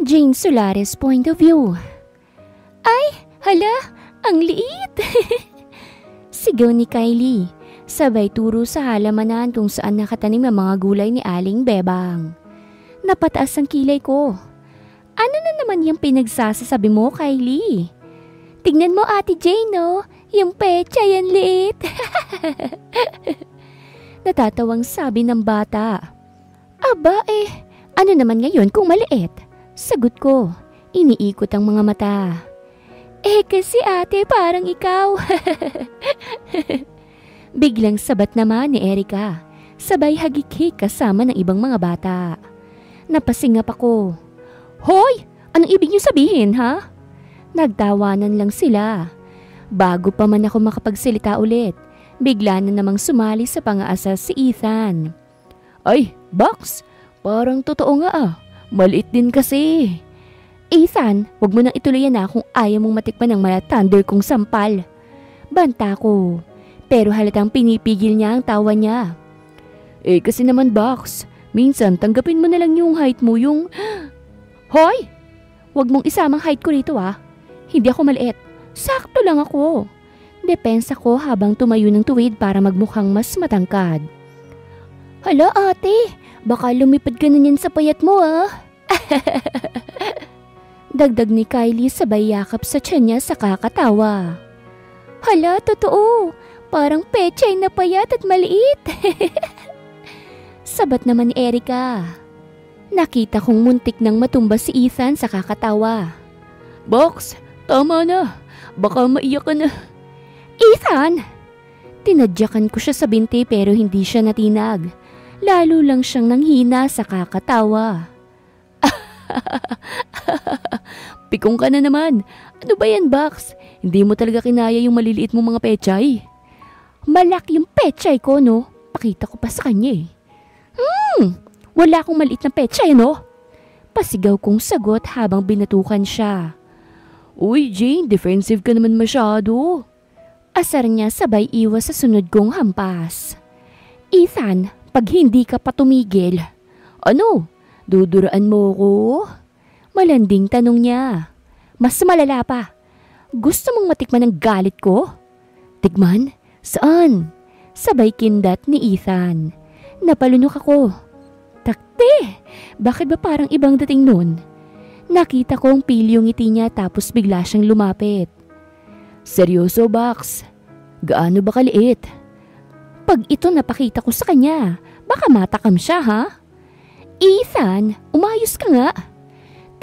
Jane Solares point of view. Ay, hala, ang liit! Sigaw ni Kylie, sabay turo sa halamanan kung saan nakatanim ang mga gulay ni Aling Bebang. Napataas ang kilay ko. Ano na naman yung pinagsasasabi mo, Kylie? Tignan mo, Ate Jane, no? Yung pecha yan liit. Natatawang sabi ng bata. Aba ano naman ngayon kung maliit? Sagot ko, iniikot ang mga mata. Kasi ate, parang ikaw. Biglang sabat naman ni Erica, sabay hagik-hik kasama ng ibang mga bata. Napasingap ako. Hoy! Anong ibig niyo sabihin, ha? Nagtawanan lang sila. Bago pa man ako makapagsalita ulit, bigla na namang sumali sa pang-aasar si Ethan. Ay, Box! Parang totoo nga Maliit din kasi. Ethan, wag mo nang ituloy na kung ayaw mong matikman ng mala-thunder kong sampal. Banta ko. Pero halatang pinipigil niya ang tawa niya. Kasi naman Box, minsan tanggapin mo na lang yung height mo yung... Hoy! Wag mong isamang height ko rito Hindi ako maliit. Sakto lang ako. Depensa ko habang tumayo ng tuwid para magmukhang mas matangkad. Hala ate, baka lumipad ka na niyan sa payat mo Dagdag ni Kylie sabay yakap sa tiyan niya sa kakatawa. Hala, totoo. Parang pechay na payat at maliit. Sabat naman ni Erica. Nakita kong muntik nang matumba si Ethan sa kakatawa. Box, tama na. Baka maiyak ka na. Ethan! Tinadyakan ko siya sa binti pero hindi siya natinag. Lalo lang siyang nanghina sa kakatawa. Pikong ka na naman. Ano ba yan, Box? Hindi mo talaga kinaya yung maliliit mong mga pechay. Malaki yung pechay ko, no? Pakita ko pa sa kanya Wala akong maliit na pechay, no? Pasigaw kong sagot habang binatukan siya. Uy, Jane, defensive ka naman masyado. Asar niya sabay iwas sa sunod kong hampas. Ethan, pag hindi ka pa tumigil. Ano? Duduraan mo ko? Malanding tanong niya. Mas malala pa. Gusto mong matikman ang galit ko? Tikman? Saan? Sabay kindat ni Ethan. Napalunok ako. Takte! Bakit ba parang ibang dating nun? Nakita ko ang pilyong ngiti niya tapos bigla siyang lumapit. Seryoso, Box? Gaano ba kaliit? Pag ito napakita ko sa kanya, baka matakam siya, ha? Ethan, umayos ka nga.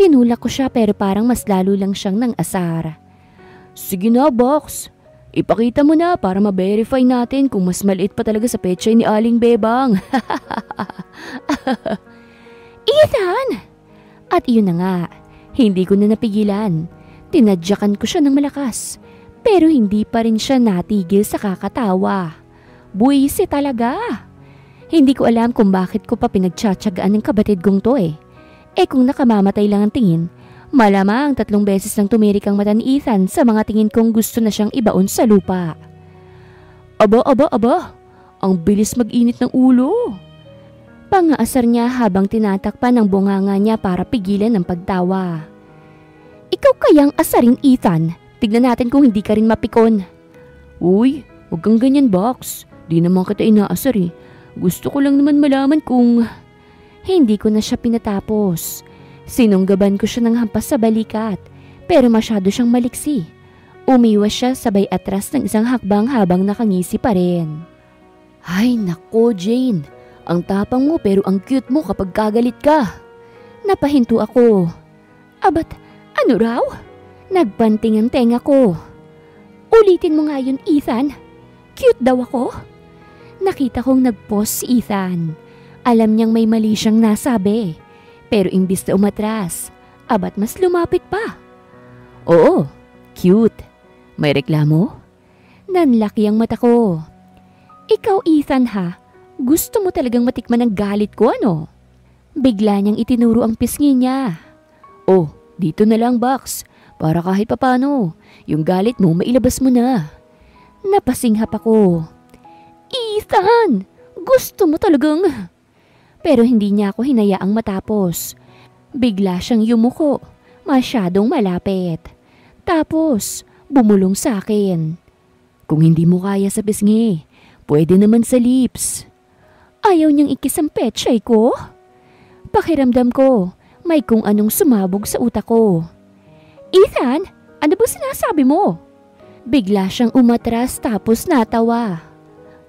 Tinulak ko siya pero parang mas lalo lang siyang nang asar. Sige na, Box. Ipakita mo na para ma-verify natin kung mas maliit pa talaga sa pechay ni Aling Bebang. Ethan! At yun na nga, hindi ko na napigilan. Tinadyakan ko siya ng malakas. Pero hindi pa rin siya natigil sa kakatawa. Buwisi talaga. Hindi ko alam kung bakit ko pa pinagtsatsagaan ng kabatid kong to kung nakamamatay lang ang tingin, malamang 3 beses nang tumirik ang mata ni Ethan sa mga tingin kong gusto na siyang ibaon sa lupa. Aba. Ang bilis mag-init ng ulo. Pangaasar niya habang tinatakpan ang bunganga niya para pigilan ang pagtawa. Ikaw kayang asarin, Ethan? Tignan natin kung hindi ka rin mapikon. Uy, huwag kang ganyan, Box. Di naman kita inaasar Gusto ko lang naman malaman kung... Hindi ko na siya pinatapos. Sinunggaban ko siya ng hampas sa balikat, pero masyado siyang maliksi. Umiwas siya sabay atras ng isang hakbang habang nakangisi pa rin. Ay nako, Jane. Ang tapang mo pero ang cute mo kapag kagalit ka. Napahinto ako. Abat, ano raw? Nagbanting ang tenga ko. Ulitin mo nga yun, Ethan. Cute daw ako. Nakita kong nag-pause si Ethan. Alam niyang may mali siyang nasabi. Pero imbis na umatras, abat mas lumapit pa. Oo, cute. May reklamo? Nanlaki ang mata ko. Ikaw, Ethan, ha? Gusto mo talagang matikman ang galit ko, ano? Bigla niyang itinuro ang pisngi niya. Oh, dito na lang, Box. Para kahit papano, yung galit mo mailabas mo na. Napasinghap ako. Ethan! Gusto mo talagang... Pero hindi niya ako hinayaang matapos. Bigla siyang yumuko, masyadong malapit. Tapos, bumulong sa akin. Kung hindi mo kaya sa pisngi, pwede naman sa lips. Ayaw niyang ikis ang pechay ko. Pakiramdam ko, may kung anong sumabog sa utak ko. Ethan, ano ba sinasabi mo? Bigla siyang umatras tapos natawa.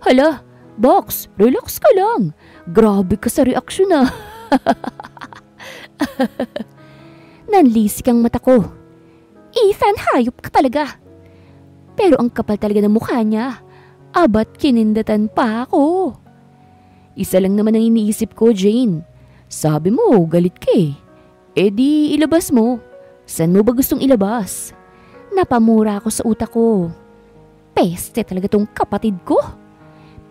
Hala, Box, relax ka lang. Grabe ka sa reaksyon ah. Nanlisik ang mata ko. Ethan, hayop ka talaga. Pero ang kapal talaga ng mukha niya. Abat kinindatan pa ako. Isa lang naman ang iniisip ko, Jane. Sabi mo, galit ka eh. E di ilabas mo. Saan mo ba gustong ilabas? Napamura ako sa utak ko. Peste talaga tong kapatid ko.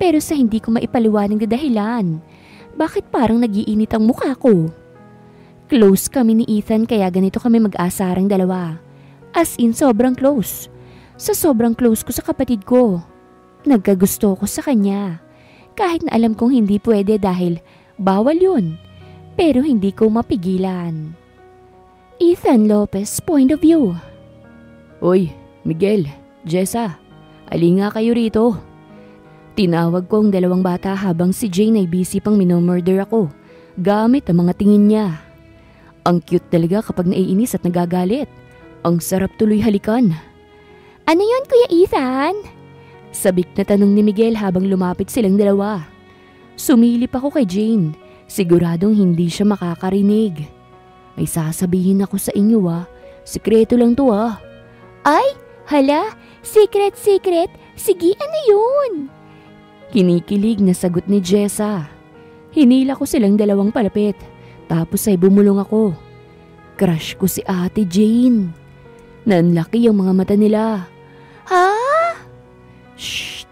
Pero sa hindi ko maipaliwanag na dahilan, bakit parang nagiinit ang mukha ko? Close kami ni Ethan kaya ganito kami mag-asarang dalawa. As in sobrang close. Sa sobrang close ko sa kapatid ko. Nagkagusto ko sa kanya. Kahit na alam kong hindi pwede dahil bawal yun. Pero hindi ko mapigilan. Ethan Lopez, point of view. Oy, Miguel, Jessa, alinga kayo rito. Tinawag ko ang dalawang bata habang si Jane ay busy pang minomurder ako gamit ang mga tingin niya. Ang cute talaga kapag naiinis at nagagalit. Ang sarap tuloy halikan. Ano yun, Kuya Ethan? Sabik na tanong ni Miguel habang lumapit silang dalawa. Sumilip ako kay Jane. Siguradong hindi siya makakarinig. May sasabihin ako sa inyo Sikreto lang to Ay, hala, secret. Sige, ano yun? Kinikilig na sagot ni Jessa. Hinila ko silang dalawang palapit. Tapos ay bumulong ako. Crush ko si Ate Jane. Nanlaki ang mga mata nila. Ha? Shh!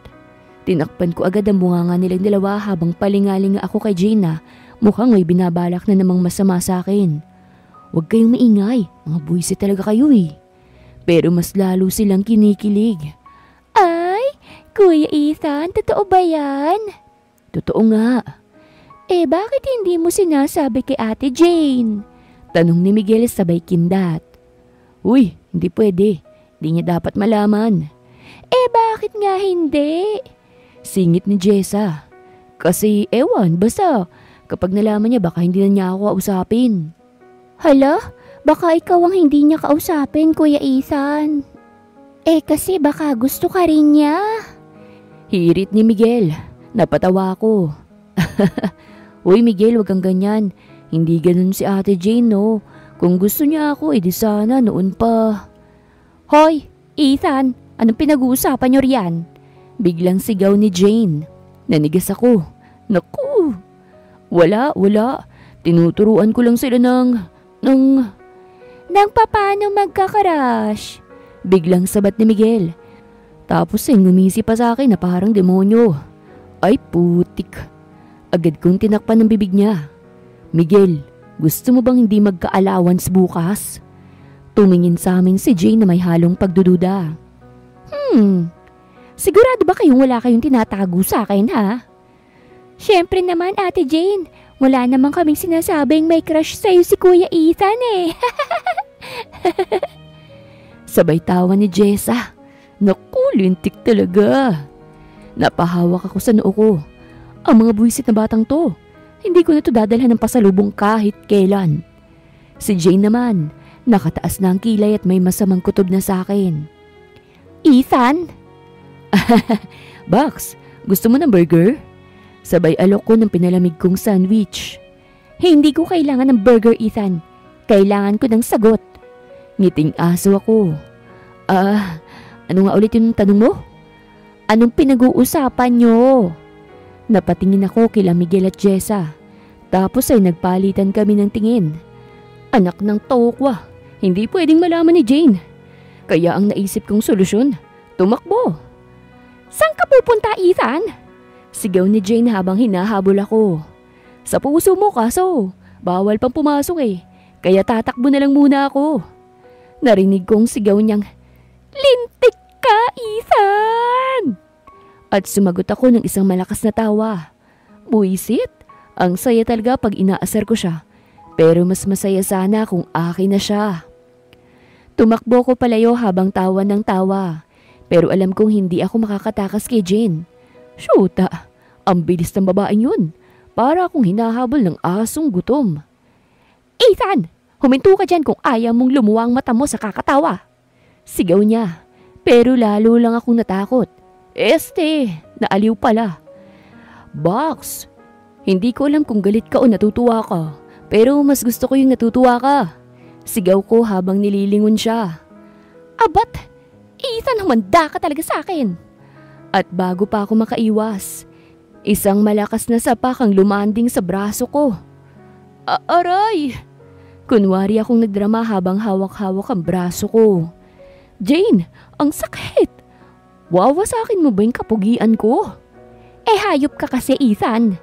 Tinakpan ko agad ang bunganga nilang dalawa habang palingaling ako kay Jane na mukhang may binabalak na namang masama sa akin. Huwag kayong maingay, mga buwisit talaga kayo eh. Pero mas lalo silang kinikilig. Ay, Kuya Ethan, totoo ba yan? Totoo nga. Eh bakit hindi mo sinasabi kay Ate Jane? Tanong ni Miguel sabay kindat. Uy, hindi pwede. Di niya dapat malaman. Eh bakit nga hindi? Singit ni Jessa. Kasi ewan, basta kapag nalaman niya baka hindi na niya ako kausapin. Hala, baka ikaw ang hindi niya kausapin, Kuya Ethan. Eh kasi baka gusto ka rin niya. Hirit ni Miguel. Napatawa ako. Uy Miguel, wag kang ganyan. Hindi ganun si Ate Jane no. Kung gusto niya ako, edi sana noon pa. Hoy, Ethan, anong pinag-uusapan niyo riyan? Biglang sigaw ni Jane. Nanigas ako. Naku, wala. Tinuturuan ko lang sila ng paano magkakarash. Biglang sabat ni Miguel. Tapos ay ngumisi pa sa akin na parang demonyo. Ay putik. Agad kong tinakpan ng bibig niya. Miguel, gusto mo bang hindi magka-allowance bukas? Tumingin sa amin si Jane na may halong pagdududa. Sigurado ba kayong wala kayong tinatago sa akin ha? Siyempre naman Ate Jane, wala namang kaming sinasabing may crush sa'yo si Kuya Ethan eh. Sabay tawa ni Jessa. Naku, lintik talaga. Napahawak ako sa noo ko. Ang mga buwisit na batang to, hindi ko na to dadalhan ng pasalubong kahit kailan. Si Jane naman, nakataas na ang kilay at may masamang kutob na sa akin. Ethan? Box, gusto mo ng burger? Sabay alok ko ng pinalamig kong sandwich. Hindi ko kailangan ng burger, Ethan. Kailangan ko ng sagot. Ngiting aso ako. Ano nga ulit yung tanong mo? Anong pinag-uusapan nyo? Napatingin ako kila Miguel at Jessa. Tapos ay nagpalitan kami ng tingin. Anak ng tokwa, hindi pwedeng malaman ni Jane. Kaya ang naisip kong solusyon, tumakbo. Saan ka pupunta, Ethan? Sigaw ni Jane habang hinahabol ako. Sa puso mo kaso, bawal pang pumasok eh. Kaya tatakbo na lang muna ako. Narinig kong sigaw niyang, lintik ka, Ethan! At sumagot ako ng isang malakas na tawa. Buisit, Ang saya talaga pag inaasar ko siya. Pero mas masaya sana kung akin na siya. Tumakbo ko palayo habang tawa ng tawa. Pero alam kong hindi ako makakatakas kay Jane. Shoota, ang bilis ng babaeng yun. Para akong hinahabol ng asong gutom. Ethan, huminto ka dyan kung ayaw mong lumuwang mata mo sa kakatawa. Sigaw niya. Pero lalo lang akong natakot. Naaliw pala. Box, hindi ko alam kung galit ka o natutuwa ka. Pero mas gusto ko yung natutuwa ka. Sigaw ko habang nililingon siya. Abat, Ethan, humanda ka talaga sa akin. At bago pa ako makaiwas, isang malakas na sapak ang lumanding sa braso ko. Aray! Kunwari akong nagdrama habang hawak-hawak ang braso ko. Jane, ang sakit! Wawasakin mo ba yung kapugian ko? Hayop ka kasi, Ethan.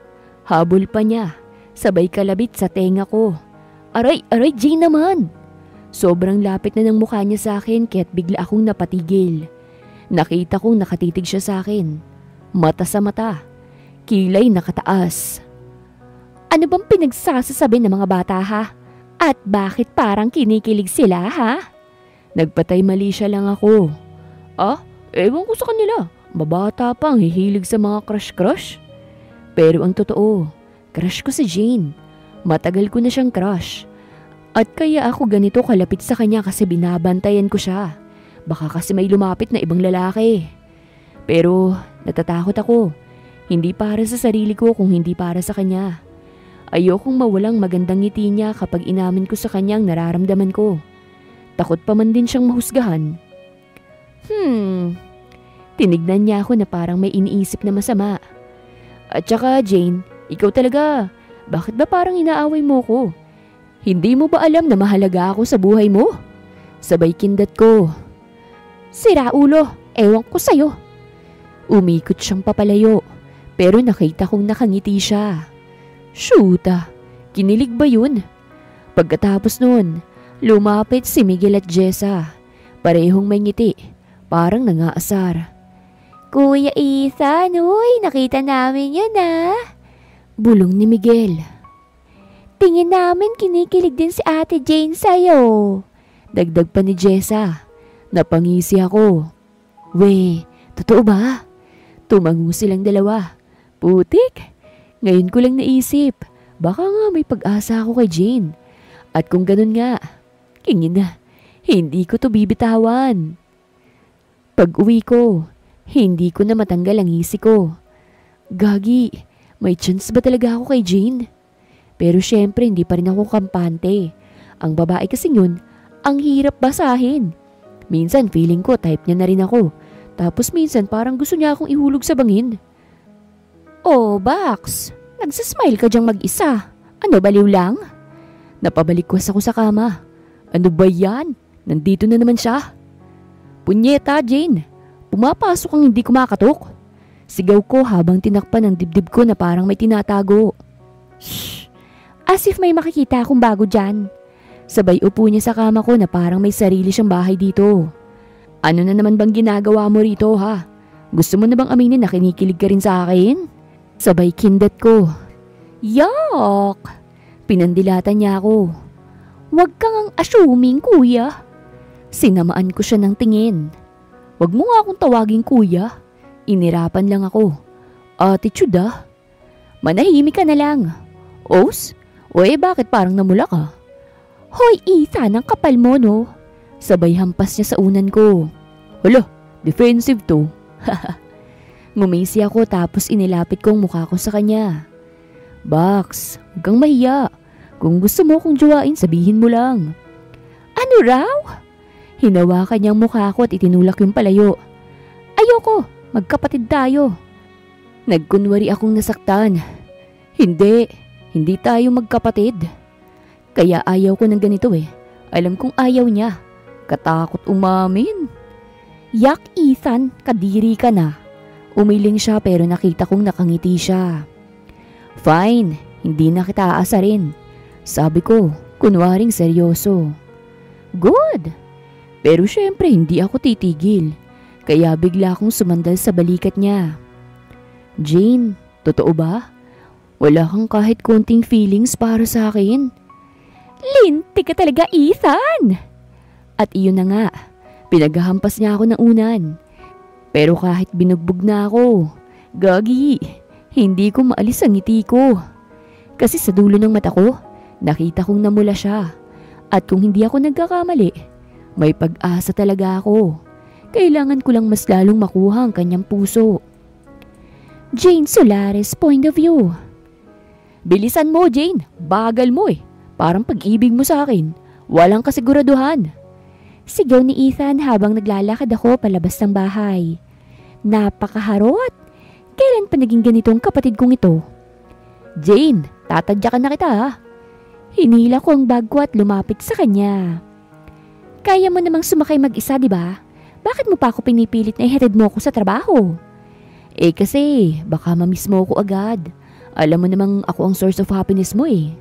Habol pa niya, sabay kalabit sa tenga ko. Aray, Jane naman! Sobrang lapit na ng mukha niya sa akin kaya't bigla akong napatigil. Nakita kong nakatitig siya sa akin. Mata sa mata. Kilay nakataas. Ano bang pinagsasasabi ng mga bata ha? At bakit parang kinikilig sila ha? Nagpatay mali siya lang ako. Ewan ko sa kanila. Mabata pang hihilig sa mga crush. Pero ang totoo, crush ko si Jane. Matagal ko na siyang crush. At kaya ako ganito kalapit sa kanya kasi binabantayan ko siya. Baka kasi may lumapit na ibang lalaki. Pero natatakot ako. Hindi para sa sarili ko kung hindi para sa kanya. Ayokong mawalang magandang ngiti niya kapag inamin ko sa kanyang nararamdaman ko. Takot pa man din siyang mahusgahan. Tinignan niya ako na parang may iniisip na masama. At saka Jane, ikaw talaga. Bakit ba parang inaaway mo ko? Hindi mo ba alam na mahalaga ako sa buhay mo? Sabay kindat ko. Sira ulo, ewan ko sa'yo. Umikot siyang papalayo, pero nakita kong nakangiti siya. Shoota, kinilig ba yun? Pagkatapos nun, lumapit si Miguel at Jessa. Parehong may ngiti, parang nangaasar. Kuya Ethan, nakita namin yun Bulong ni Miguel. Tingin namin kinikilig din si Ate Jane sa'yo. Dagdag pa ni Jessa. Napangisi ako. Totoo ba? Tumango silang dalawa. Putik. Ngayon ko lang naisip. Baka nga may pag-asa ako kay Jane. At kung ganun nga, kingin na. Hindi ko to bibitawan. Pag uwi ko, hindi ko na matanggal ang ngisi ko. Gagi, may chance ba talaga ako kay Jane? Pero syempre hindi pa rin ako kampante. Ang babae kasi yun, ang hirap basahin. Minsan feeling ko type niya na rin ako. Tapos minsan parang gusto niya akong ihulog sa bangin. Oh, Bax, nagsasmile ka dyang mag-isa. Ano, baliw lang? Napabalikwas ako sa kama. Ano ba yan? Nandito na naman siya. Punyeta, Jane. Pumapasok ang hindi kumakatok. Sigaw ko habang tinakpan ang dibdib ko na parang may tinatago. Shhh! As if may makikita akong bago dyan. Sabay upo niya sa kama ko na parang may sarili siyang bahay dito. Ano na naman bang ginagawa mo rito ha? Gusto mo na bang aminin na kinikilig ka rin sa akin? Sabay kindat ko. Yuck! Pinandilatan niya ako. Huwag kang ang assuming, kuya. Sinamaan ko siya ng tingin. Huwag mo nga akong tawaging kuya. Inirapan lang ako. Attitude Manahimik ka na lang. Os? Bakit parang namula ka? Hoy Ethan, ang kapal mo no? Sabay hampas niya sa unan ko. Hala, defensive to. Ngumisi ako tapos inilapit ko ang mukha ko sa kanya. Bax, huwag kang mahiya. Kung gusto mo kong jowain, sabihin mo lang. Ano raw? Hinawakan niya ang mukha ko at itinulak yung palayo. Ayoko, magkapatid tayo. Nagkunwari akong nasaktan. Hindi tayo magkapatid. Kaya ayaw ko ng ganito Alam kong ayaw niya. Katakot umamin. Yak Ethan, kadiri ka na. Umiling siya pero nakita kong nakangiti siya. Fine, hindi na kita aasarin. Sabi ko, kunwaring seryoso. Good. Pero syempre hindi ako titigil. Kaya bigla akong sumandal sa balikat niya. Jane, totoo ba? Wala kang kahit konting feelings para sa akin. Linti ka talaga, Ethan! At iyon na nga, pinaghahampas niya ako ng unan. Pero kahit binugbog na ako, gagi, hindi ko maalis ang ngiti ko. Kasi sa dulo ng mata ko, nakita kong namula siya. At kung hindi ako nagkakamali, may pag-asa talaga ako. Kailangan ko lang mas lalong makuha ang kanyang puso. Jane Solares point of view. Bilisan mo, Jane. Bagal mo eh. Parang pag-ibig mo sa akin. Walang kasiguraduhan. Sigaw ni Ethan habang naglalakad ako palabas ng bahay. Napakaharot. Kailan pa naging ganitong kapatid kong ito? Jane, tatadyakan na kita ha. Hinila ko ang bag ko at lumapit sa kanya. Kaya mo namang sumakay mag-isa, di ba? Bakit mo pa ako pinipilit na ihatid mo ako sa trabaho? Eh kasi, baka mamiss mo ako agad. Alam mo namang ako ang source of happiness mo eh.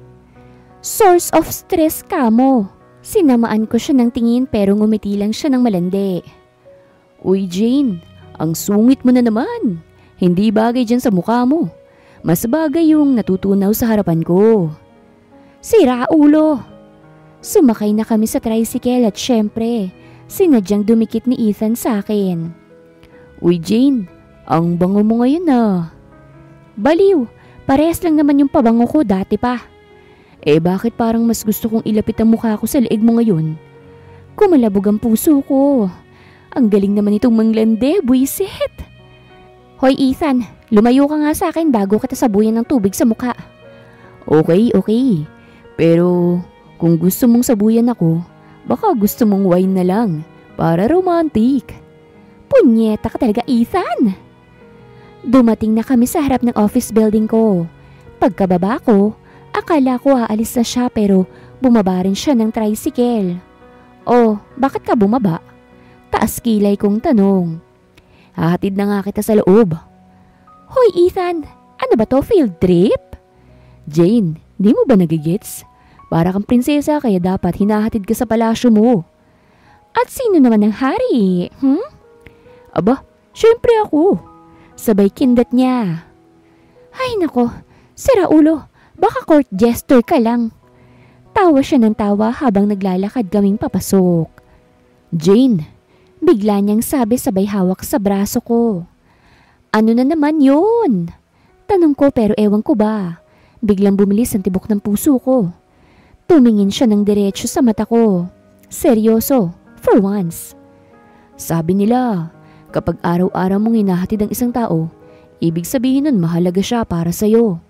Source of stress ka mo. Sinamaan ko siya ng tingin pero ngumiti lang siya ng malandi. Uy Jane, ang sungit mo na naman. Hindi bagay dyan sa mukha mo. Mas bagay yung natutunaw sa harapan ko. Sira ulo. Sumakay na kami sa tricycle at syempre, sinadyang dumikit ni Ethan sa akin. Uy Jane, ang bango mo ngayon ah. Baliw, parehas lang naman yung pabango ko dati pa. Eh bakit parang mas gusto kong ilapit ang mukha ko sa leeg mo ngayon? Kumalabog ang puso ko. Ang galing naman itong manglande, buisit. Hoy Ethan, lumayo ka nga sa akin bago kita sabuyan ng tubig sa mukha. Okay. Pero kung gusto mong sabuyan ako, baka gusto mong wine na lang para romantic. Punyeta ka talaga, Ethan. Dumating na kami sa harap ng office building ko. Pagkababa ko, akala ko aalis na siya pero bumaba rin siya ng tricycle. Oh, bakit ka bumaba? Taas kilay kong tanong. Hahatid na nga kita sa loob. Hoy Ethan, ano ba to, field trip? Jane, di mo ba nagigits? Para kang prinsesa kaya dapat hinahatid ka sa palasyo mo. At sino naman ang hari? Aba, syempre ako. Sabay kindat niya. Ay nako, sira ulo, baka court jester ka lang. Tawa siya ng tawa habang naglalakad kaming papasok. Jane, bigla niyang sabi sabay hawak sa braso ko. Ano na naman yun? Tanong ko pero ewan ko ba. Biglang bumilis ang tibok ng puso ko. Tumingin siya ng diretso sa mata ko. Seryoso, for once. Sabi nila, kapag araw-araw mong hinahatid ang isang tao, ibig sabihin nun mahalaga siya para sa'yo.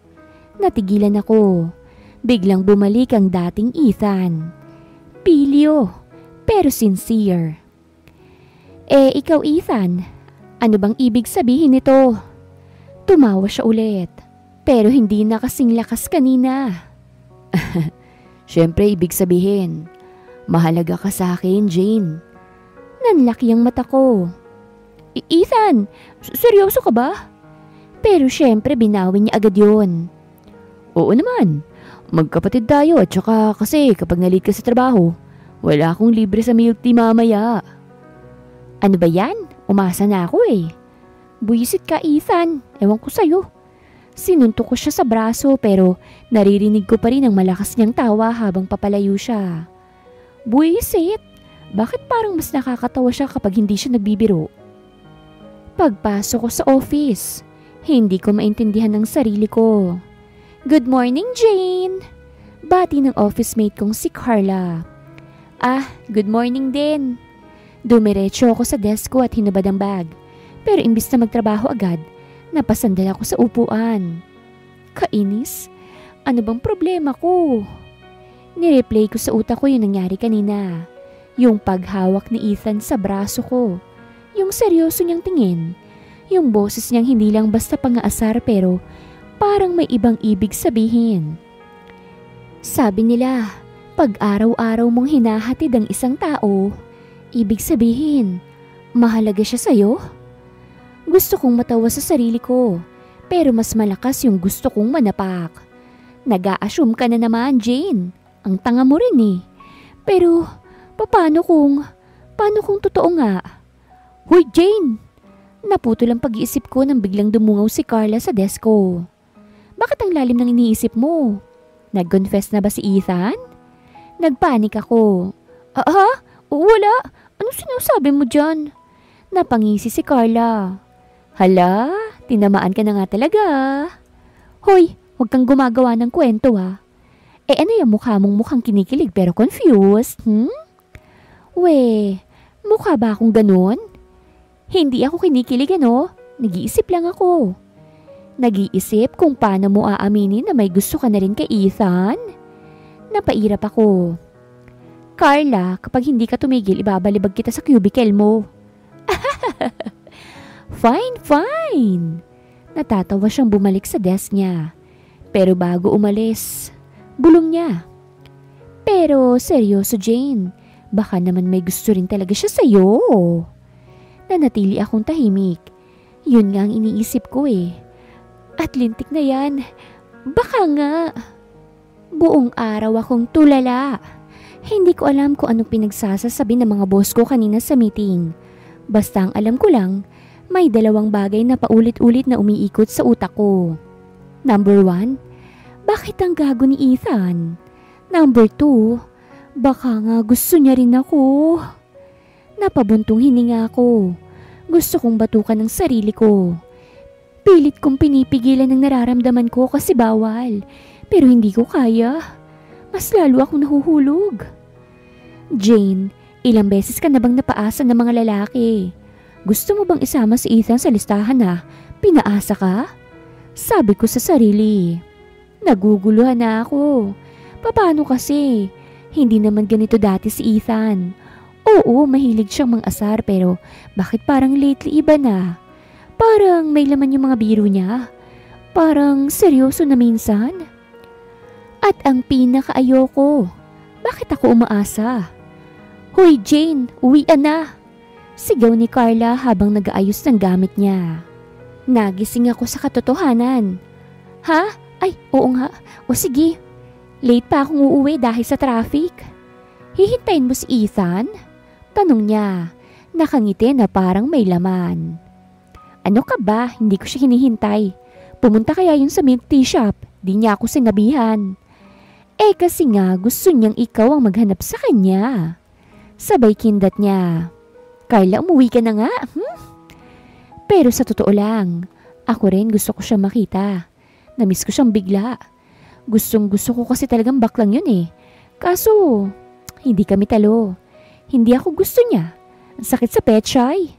Natigilan ako. Biglang bumalik ang dating Ethan. Pilyo, pero sincere. Eh, ikaw Ethan, ano bang ibig sabihin nito? Tumawa siya ulit, pero hindi na kasing lakas kanina. Siyempre, ibig sabihin, mahalaga ka sa akin, Jane. Nanlaki ang mata ko. Ethan, seryoso ka ba? Pero siyempre, binawi niya agad yun. Oo naman, magkapatid tayo at saka kasi kapag na-late ka sa trabaho, wala akong libre sa milk tea mamaya. Ano ba yan? Umasa na ako eh. Buisit ka, Ethan. Ewan ko sa'yo. Sinuntok ko siya sa braso pero naririnig ko pa rin ang malakas niyang tawa habang papalayo siya. Buisit! Bakit parang mas nakakatawa siya kapag hindi siya nagbibiro? Pagpasok ko sa office, hindi ko maintindihan ang sarili ko. Good morning, Jane! Bati ng office mate kong si Carla. Ah, good morning din. Dumiretso ako sa desk ko at hinubad ang bag. Pero imbis na magtrabaho agad, napasandal ako sa upuan. Kainis? Ano bang problema ko? Nireplay ko sa utak ko yung nangyari kanina. Yung paghawak ni Ethan sa braso ko. Yung seryoso niyang tingin. Yung boses niyang hindi lang basta pang-aasar pero parang may ibang ibig sabihin. Sabi nila, pag araw-araw mong hinahatid ang isang tao, ibig sabihin, mahalaga siya sa'yo? Gusto kong matawa sa sarili ko, pero mas malakas yung gusto kong manapak. Nag-a-assume ka na naman, Jane. Ang tanga mo rin eh. Pero, paano kung totoo nga? Hoy, Jane! Naputol ang pag-iisip ko nang biglang dumungaw si Carla sa desk ko. Bakit ang lalim ng iniisip mo? Nag-confess na ba si Ethan? Nagpanik ako. Wala. Anong sinasabi mo dyan? Napangisi si Carla. Hala, tinamaan ka na nga talaga. Hoy, huwag kang gumagawa ng kwento ha. Ano yung mukha mong mukhang kinikilig pero confused? Mukha ba akong ganun? Hindi ako kinikilig nag-iisip lang ako. Nag-iisip kung paano mo aaminin na may gusto ka na rin kay Ethan? Napairap ako. Carla, kapag hindi ka tumigil, ibabalibag kita sa cubicle mo. Fine. Natatawa siyang bumalik sa desk niya. Pero bago umalis, bulong niya. Pero seryoso Jane, baka naman may gusto rin talaga siya sa'yo. Nanatili akong tahimik. Yun nga ang iniisip ko At lintik na yan. Baka nga. Buong araw akong tulala. Hindi ko alam kung anong pinagsasasabi ng mga boss ko kanina sa meeting. Basta ang alam ko lang, may dalawang bagay na paulit-ulit na umiikot sa utak ko. Number 1, bakit ang gago ni Ethan? Number 2, baka nga gusto niya rin ako. Napabuntong hininga ako. Gusto kong batukan ng sarili ko. Pilit kong pinipigilan ang nararamdaman ko kasi bawal. Pero hindi ko kaya. Mas lalo akong nahuhulog. Jane, ilang beses ka na bang napaasa ng mga lalaki? Gusto mo bang isama si Ethan sa listahan na pinaasa ka? Sabi ko sa sarili. Naguguluhan na ako. Paano kasi? Hindi naman ganito dati si Ethan. Oo, mahilig siyang mang-asar pero bakit parang lately iba na? Parang may laman yung mga biro niya. Parang seryoso na minsan. At ang pinakaayoko, bakit ako umaasa? Hoy Jane, uwian na! Sigaw ni Carla habang nag-aayos ng gamit niya. Nagising ako sa katotohanan. Ha? Ay, oo nga. O sige, late pa akong uuwi dahil sa traffic. Hihintayin mo si Ethan? Tanong niya, nakangiti na parang may laman. Ano ka ba? Hindi ko siya hinihintay. Pumunta kaya yun sa milk tea shop. Di niya ako sinabihan. Kasi nga gusto niyang ikaw ang maghanap sa kanya. Sabay kindat niya. Carla, umuwi ka na nga. Pero sa totoo lang, ako rin gusto ko siyang makita. Namiss ko siyang bigla. Gustong gusto ko kasi talagang baklang yun Kaso, hindi kami talo. Hindi ako gusto niya. Ang sakit sa pechay.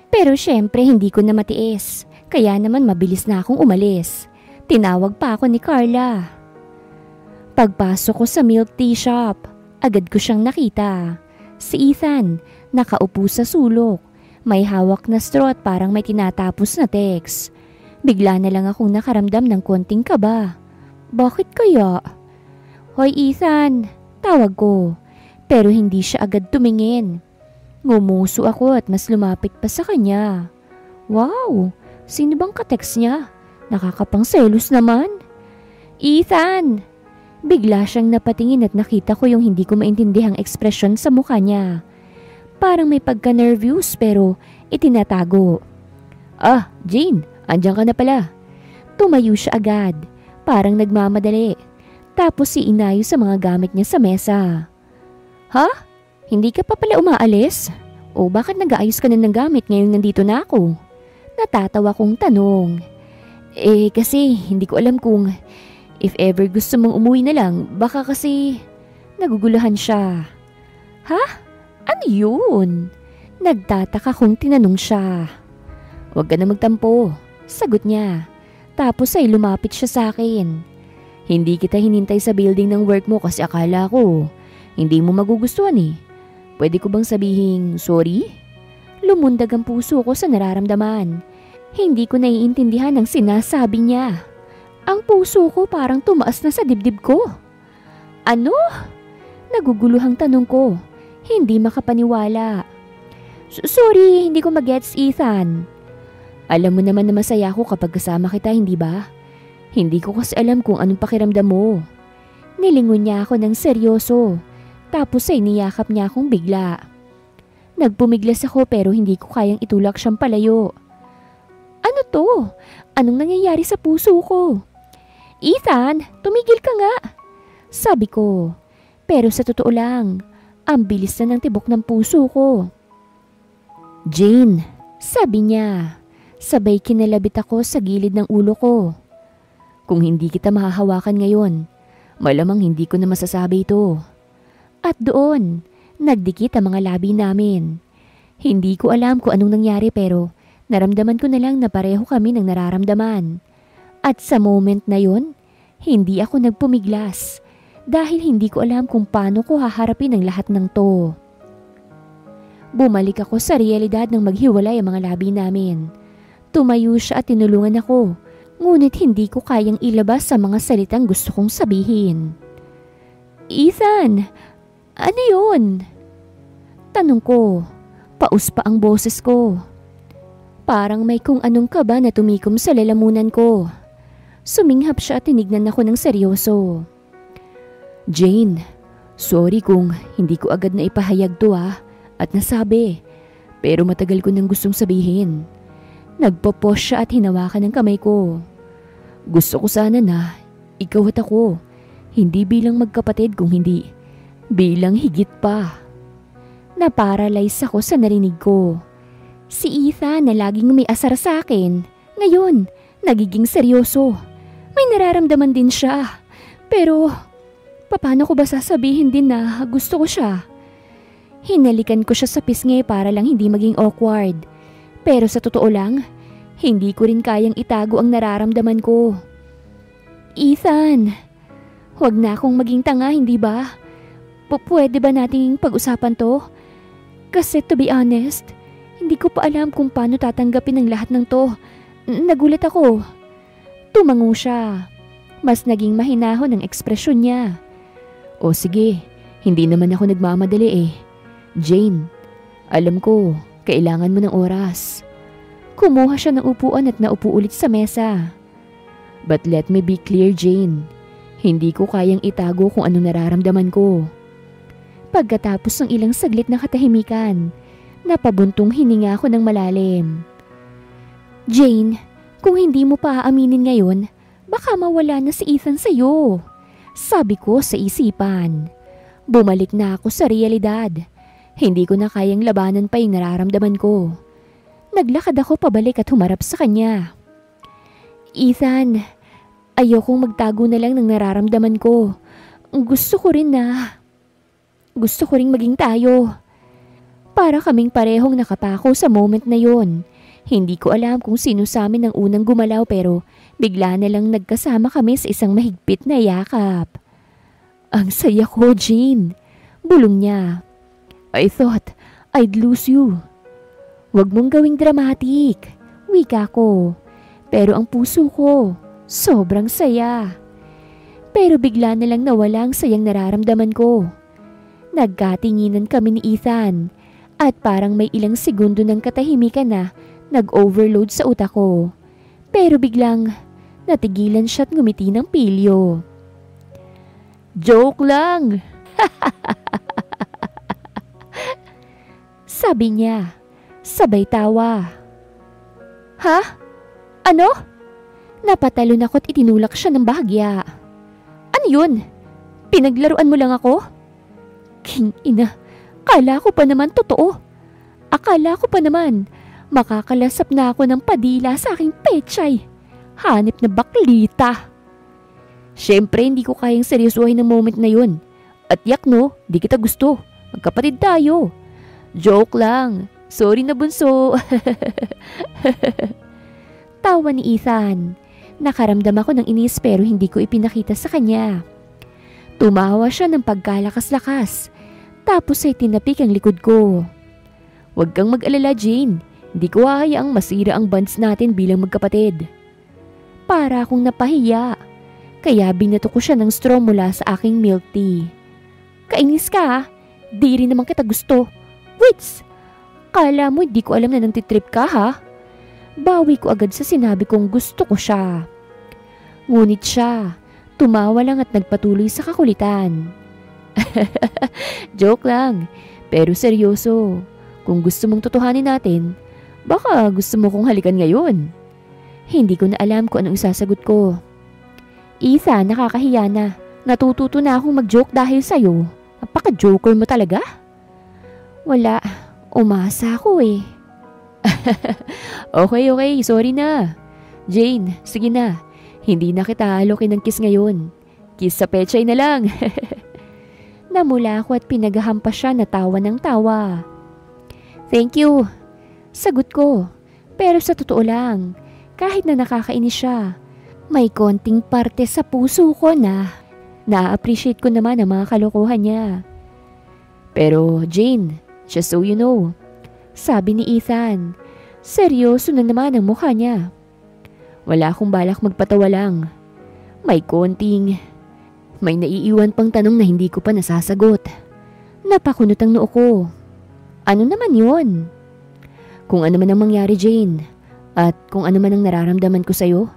Pero syempre hindi ko na matiis. Kaya naman mabilis na akong umalis. Tinawag pa ako ni Carla. Pagpasok ko sa milk tea shop, agad ko siyang nakita. Si Ethan, nakaupo sa sulok. May hawak na straw at parang may tinatapos na text. Bigla na lang akong nakaramdam ng konting kaba. Bakit kaya? Hoy Ethan, tawag ko. Pero hindi siya agad tumingin. Ngumuso ako at mas lumapit pa sa kanya. Wow, sino bang ka-text niya? Nakakapang selos naman. Ethan! Bigla siyang napatingin at nakita ko yung hindi ko maintindihang ekspresyon sa mukha niya. Parang may pagka-nervous pero itinatago. Jane, andyan ka na pala. Tumayo siya agad, parang nagmamadali. Tapos inaayos sa mga gamit niya sa mesa. Ha? Hindi ka pa pala umaalis? O bakit nag-aayos ka na ng gamit ngayong nandito na ako? Natatawa kong tanong. Kasi hindi ko alam kung if ever gusto mong umuwi na lang, baka kasi naguguluhan siya. Ha? Ano yun? Nagtataka kong tinanong siya. Huwag ka na magtampo, sagot niya. Tapos ay lumapit siya sa akin. Hindi kita hinintay sa building ng work mo kasi akala ko hindi mo magugustuhan Pwede ko bang sabihin sorry? Lumundag ang puso ko sa nararamdaman. Hindi ko naiintindihan ang sinasabi niya. Ang puso ko parang tumaas na sa dibdib ko. Ano? Naguguluhang tanong ko. Hindi makapaniwala. Sorry, hindi ko mag-gets Ethan. Alam mo naman na masaya ako kapag kasama kita, hindi ba? Hindi ko kasi alam kung anong pakiramdam mo. Nilingon niya ako ng seryoso. Tapos ay niyakap niya akong bigla. Nagpumiglas ako pero hindi ko kayang itulak siyang palayo. Ano to? Anong nangyayari sa puso ko? Ethan, tumigil ka nga. Sabi ko, pero sa totoo lang, ang bilis na ng tibok ng puso ko. Jane, sabi niya, sabay kinalabit ako sa gilid ng ulo ko. Kung hindi kita mahahawakan ngayon, malamang hindi ko na masasabi ito. At doon, nagdikit ang mga labi namin. Hindi ko alam kung anong nangyari pero naramdaman ko na lang na pareho kami ng nararamdaman. At sa moment na yon, hindi ako nagpumiglas dahil hindi ko alam kung paano ko haharapin ang lahat ng to. Bumalik ako sa realidad nang maghiwalay ang mga labi namin. Tumayo siya at tinulungan ako, ngunit hindi ko kayang ilabas sa mga salitang gusto kong sabihin. Ethan, ano yun? Tanong ko, paus pa ang boses ko. Parang may kung anong kaba na tumikom sa lalamunan ko. Suminghap siya at tinignan ako ng seryoso. Jane, sorry kung hindi ko agad na ipahayag to at nasabi. Pero matagal ko nang gustong sabihin. Nagpo-pause siya at hinawakan ng kamay ko. Gusto ko sana na ikaw at ako, hindi bilang magkapatid kung hindi bilang higit pa. Naparalyze ako sa narinig ko. Si Ethan na laging may asar sa akin, ngayon nagiging seryoso. May nararamdaman din siya. Pero paano ko ba sasabihin din na gusto ko siya? Hinalikan ko siya sa pisngi para lang hindi maging awkward. Pero sa totoo lang, hindi ko rin kayang itago ang nararamdaman ko. Ethan, huwag na akong maging tanga, hindi ba? Pwede ba nating pag-usapan to? Kasi to be honest, hindi ko pa alam kung paano tatanggapin ang lahat ng to. Nagulat ako. Tumango siya. Mas naging mahinahon ang ekspresyon niya. O sige, hindi naman ako nagmamadali eh. Jane, alam ko, kailangan mo ng oras. Kumuha siya ng upuan at naupo ulit sa mesa. But let me be clear, Jane. Hindi ko kayang itago kung anong nararamdaman ko. Pagkatapos ng ilang saglit na katahimikan, napabuntong hininga ko ng malalim. Jane, kung hindi mo pa aaminin ngayon, baka mawala na si Ethan sa'yo. Sabi ko sa isipan. Bumalik na ako sa realidad. Hindi ko na kayang labanan pa yung nararamdaman ko. Naglakad ako pabalik at humarap sa kanya. Ethan, ayokong magtago na lang ng nararamdaman ko. Gusto ko ring maging tayo. Para kaming parehong nakapako sa moment na yon. Hindi ko alam kung sino sa amin ang unang gumalaw pero bigla na lang nagkasama kami sa isang mahigpit na yakap. Ang saya ko, Jane. Bulong niya. I thought I'd lose you. Huwag mong gawing dramatic. Wika ko. Pero ang puso ko, sobrang saya. Pero bigla na lang nawala ang sayang nararamdaman ko. Nagkatinginan kami ni Ethan at parang may ilang segundo ng katahimikan na nag-overload sa utak ko. Pero biglang natigilan siya at ngumiti ng pilyo. Joke lang! Sabi niya, sabay tawa. Ha? Ano? Napatalon ako at itinulak siya ng bahagya. Ano yun? Pinaglaruan mo lang ako? King ina, akala ko pa naman totoo. Akala ko pa naman makakalasap na ako ng padila sa aking pechay. Hanip na baklita. Siyempre hindi ko kayang seryosohin ng moment na yun. At yak no, di kita gusto. Magkapatid tayo. Joke lang. Sorry na bunso. Tawa ni Ethan. Nakaramdam ako ng inis pero hindi ko ipinakita sa kanya. Tumawa siya ng pagkalakas-lakas. Tapos ay tinapik ang likod ko. Huwag kang mag-alala, Jane. Hindi ko hahayaang masira ang bonds natin bilang magkapatid. Para akong napahiya. Kaya binato ko siya ng straw mula sa aking milk tea. Kainis ka, di rin naman kita gusto. Wits! Kala mo hindi ko alam na nangtitrip ka ha? Bawi ko agad sa sinabi kong gusto ko siya. Ngunit siya, tumawa lang at nagpatuloy sa kakulitan. Joke lang, pero seryoso. Kung gusto mong totohanin natin, baka gusto mo kong halikan ngayon. Hindi ko na alam kung anong isasagot ko. Ethan, nakakahiya na. Natututo na akong mag-joke dahil sa'yo. Napaka-joker mo talaga. Wala, umasa ako eh. Okay, sorry na. Jane, sige na. Hindi na kita alokin ng kiss ngayon. Kiss sa pechay na lang. Namula ako at pinaghahampas siya na tawa ng tawa. Thank you. Sagot ko. Pero sa totoo lang, kahit na nakakainis siya, may konting parte sa puso ko na na-appreciate ko naman ang mga kalokohan niya. Pero Jane, just so you know, sabi ni Ethan, seryoso na naman ang mukha niya. Wala akong balak magpatawa lang. May naiiwan pang tanong na hindi ko pa nasasagot. Napakunot ang noo ko. Ano naman yon? Kung ano man ang mangyari, Jane, at kung ano man ang nararamdaman ko sa'yo,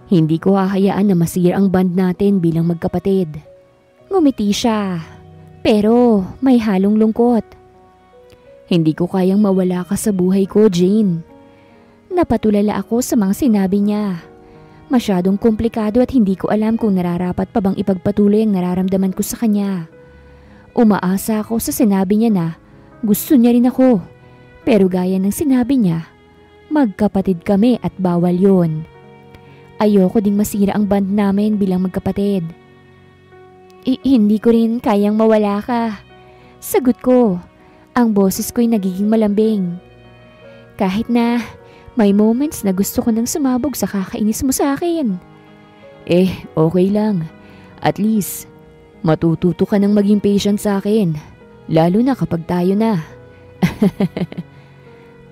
hindi ko hahayaan na masira ang band natin bilang magkapatid. Ngumiti siya, pero may halong lungkot. Hindi ko kayang mawala ka sa buhay ko, Jane. Napatulala ako sa mga sinabi niya. Masyadong komplikado at hindi ko alam kung nararapat pa bang ipagpatuloy ang nararamdaman ko sa kanya. Umaasa ako sa sinabi niya na gusto niya rin ako. Pero gaya ng sinabi niya, magkapatid kami at bawal yon. Ayoko ding masira ang band namin bilang magkapatid. Hindi ko rin kayang mawala ka. Sagot ko, ang boses ko'y nagiging malambing. Kahit na may moments na gusto ko nang sumabog sa kakainis mo sa akin. Okay lang. At least, matututo ka nang maging patient sa akin. Lalo na kapag tayo na.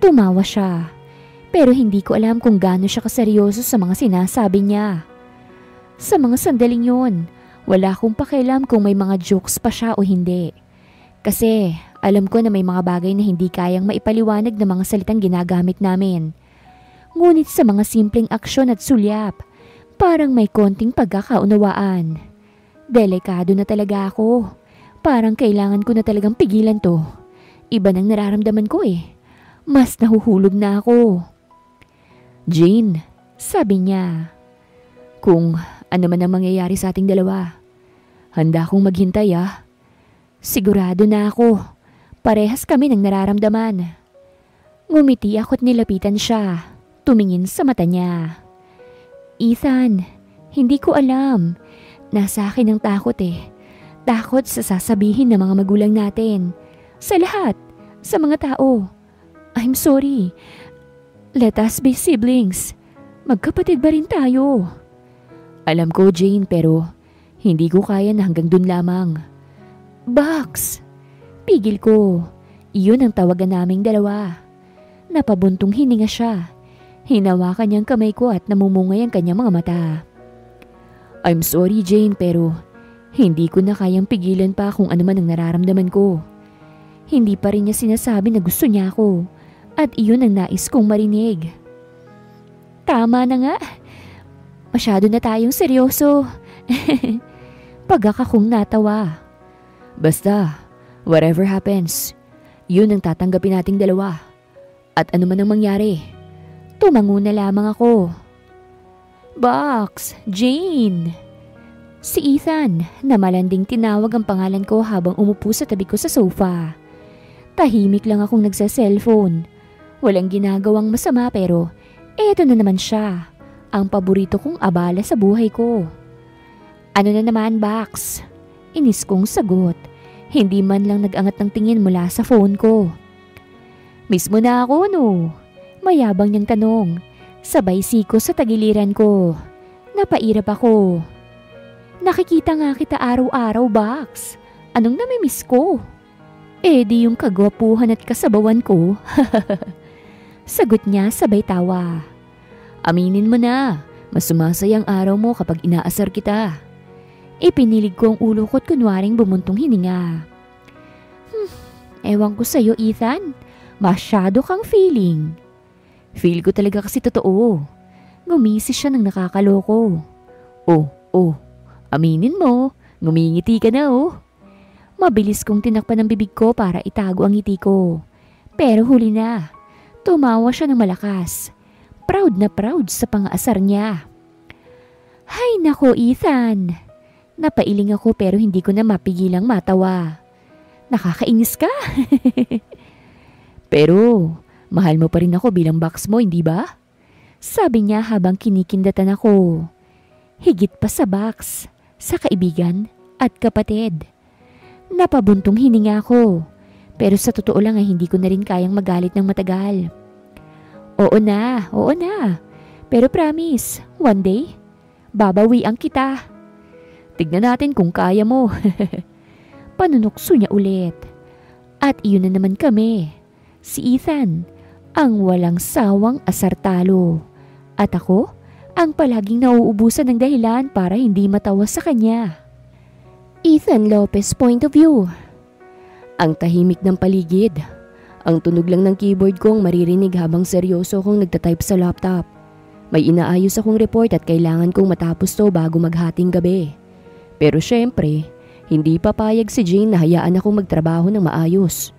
Tumawa siya. Pero hindi ko alam kung gaano siya kaseryoso sa mga sinasabi niya. Sa mga sandaling yon, wala akong pakialam kung may mga jokes pa siya o hindi. Kasi alam ko na may mga bagay na hindi kayang maipaliwanag ng mga salitang ginagamit namin. Ngunit sa mga simpleng aksyon at sulyap, parang may konting pagkakaunawaan. Delikado na talaga ako. Parang kailangan ko na talagang pigilan to. Iba nang nararamdaman ko eh. Mas nahuhulog na ako. Jane, sabi niya, kung ano man ang mangyayari sa ating dalawa, handa akong maghintay ah. Sigurado na ako. Parehas kami ng nararamdaman. Ngumiti ako at nilapitan siya. Tumingin sa mata niya. Ethan, hindi ko alam. Nasa akin ang takot eh. Takot sa sasabihin ng mga magulang natin. Sa lahat. Sa mga tao. I'm sorry. Let us be siblings. Magkapatid ba rin tayo? Alam ko, Jane, pero hindi ko kaya na hanggang dun lamang. Box! Pigil ko. Iyon ang tawagan naming dalawa. Napabuntong hininga siya. Hinawakan niyang kamay ko at namumungay ang kanyang mga mata. I'm sorry, Jane, pero hindi ko na kayang pigilan pa kung ano man ang nararamdaman ko. Hindi pa rin niya sinasabi na gusto niya ako at iyon ang nais kong marinig. Tama na nga. Masyado na tayong seryoso. Pagkakakong natawa. Basta, whatever happens, yun ang tatanggapin nating dalawa. At ano man ang mangyari, tumango na lamang ako. Box, Jane. Si Ethan na malanding tinawag ang pangalan ko habang umupo sa tabi ko sa sofa. Tahimik lang akong nagsa-cellphone. Walang ginagawang masama pero eto na naman siya, ang paborito kong abala sa buhay ko. Ano na naman, Box? Inis kong sagot. Hindi man lang nag-angat ng tingin mula sa phone ko. Miss mo na ako, no? Mayabang niyang tanong. Sabay siko sa tagiliran ko. Napairap ako. Nakikita nga kita araw-araw, Box. Anong namimiss ko? Di yung kagwapuhan at kasabawan ko. Sagot niya sabay tawa. Aminin mo na, mas sumasayang araw mo kapag inaasar kita. Ipinilig ko ang ulo ko't kunwaring bumuntong hininga. Ewan ko sa'yo, Ethan. Masyado kang feeling. Feel ko talaga kasi totoo. Ngumisi siya ng nakakaloko. Oh, aminin mo, ngumingiti ka na oh. Mabilis kong tinakpan ang bibig ko para itago ang ngiti ko. Pero huli na, tumawa siya ng malakas. Proud na proud sa pang-aasar niya. Hay nako Ethan, napailing ako pero hindi ko na mapigilang matawa. Nakakainis ka. Pero mahal mo pa rin ako bilang box mo, hindi ba? Sabi niya habang kinikindatan ako. Higit pa sa box, sa kaibigan at kapatid. Napabuntong hininga ako, pero sa totoo lang ay hindi ko na rin kayang magalit ng matagal. Oo na. Pero promise, one day, babawian kita. Tignan natin kung kaya mo. Panunukso niya ulit. At iyon na naman kami. Si Ethan, ang walang sawang asartalo. At ako, ang palaging nauubusan ng dahilan para hindi matawa sa kanya. Ethan Lopez point of view. Ang tahimik ng paligid. Ang tunog lang ng keyboard ko ang maririnig habang seryoso akong nagtatype sa laptop. May inaayos akong report at kailangan kong matapos to bago maghating gabi. Pero syempre, hindi papayag si Jane na hayaan akong magtrabaho ng maayos.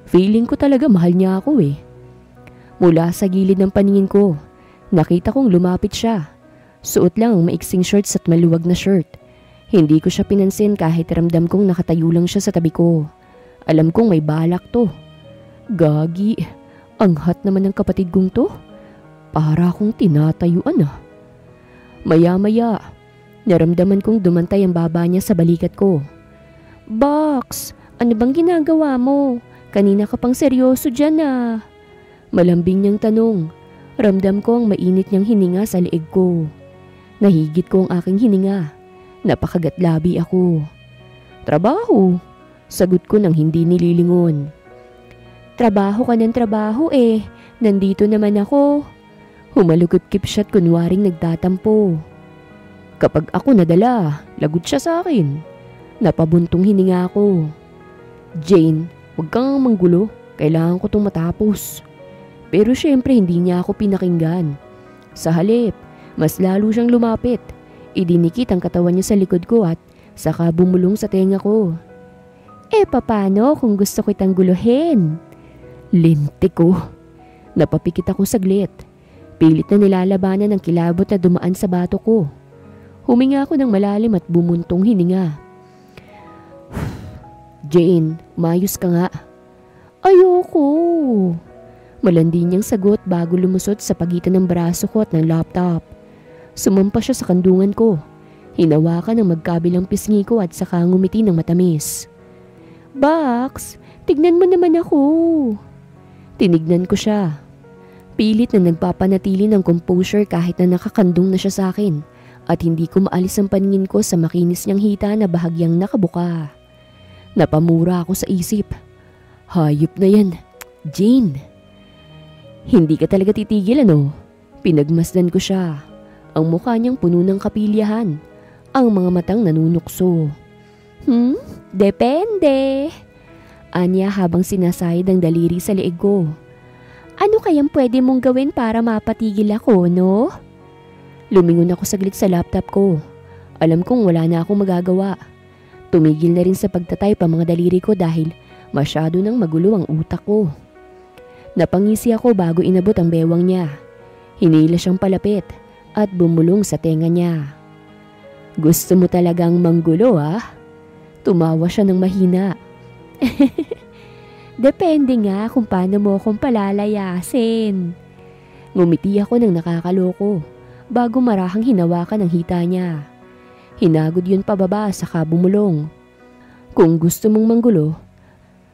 Feeling ko talaga mahal niya ako eh. Mula sa gilid ng paningin ko, nakita kong lumapit siya. Suot lang ang maiksing shorts at maluwag na shirt. Hindi ko siya pinansin kahit ramdam kong nakatayo lang siya sa tabi ko. Alam kong may balak to. Gagi, ang hot naman ng kapatid kong to. Para akong tinatayuan ah. Maya-maya, naramdaman kong dumantay ang baba niya sa balikat ko. Box, ano bang ginagawa mo? Kanina ka pang seryoso dyan ah. Malambing niyang tanong. Ramdam ko ang mainit niyang hininga sa leeg ko. Nahigit ko ang aking hininga. Napakagatlabi ako. Trabaho, sagot ko nang hindi nililingon. Trabaho ka ng trabaho eh. Nandito naman ako. Humalukip-kip siya't kunwaring nagtatampo. Kapag ako nadala, lagot siya sa akin. Napabuntong hininga ako. Jane, huwag kang manggulo. Kailangan ko itong matapos. Pero syempre hindi niya ako pinakinggan. Sa halip, mas lalo siyang lumapit. Idinikit ang katawan niya sa likod ko at saka bumulong sa tenga ko. Paano kung gusto kitang guluhin? Lintik ko. Napapikit ako saglit. Pilit na nilalabanan ang kilabot na dumaan sa bato ko. Huminga ako ng malalim at bumuntong hininga. Jane, umayos ka nga. Ayoko. Malandi niyang sagot bago lumusot sa pagitan ng braso ko at ng laptop. Sumampa siya sa kandungan ko. Hinawakan ang magkabilang pisngi ko at saka ngumiti ng matamis. Box, tignan mo naman ako. Tinignan ko siya. Pilit na nagpapanatili ng composure kahit na nakakandong na siya sa akin at hindi ko maalis ang paningin ko sa makinis niyang hita na bahagyang nakabuka. Napamura ako sa isip. Hayop na yan, Jane. Hindi ka talaga titigil ano? Pinagmasdan ko siya. Ang mukha niyang puno ng kapilyahan. Ang mga matang nanunukso. Depende. Anya habang sinasayad ang daliri sa leeg ko. Ano kayang pwede mong gawin para mapatigil ako, no? Lumingon ako saglit sa laptop ko. Alam kong wala na akong magagawa. Tumigil na rin sa pagtatype ang mga daliri ko dahil masyado nang magulo ang utak ko. Napangisi ako bago inabot ang bewang niya. Hinila siyang palapit at bumulong sa tenga niya. Gusto mo talagang manggulo ah? Tumawa siya ng mahina. Depende nga kung paano mo akong palalayasin. Ngumiti ako ng nakakaloko bago marahang hinawakan ang hita niya. Hinagod yun pababa saka bumulong. Kung gusto mong manggulo,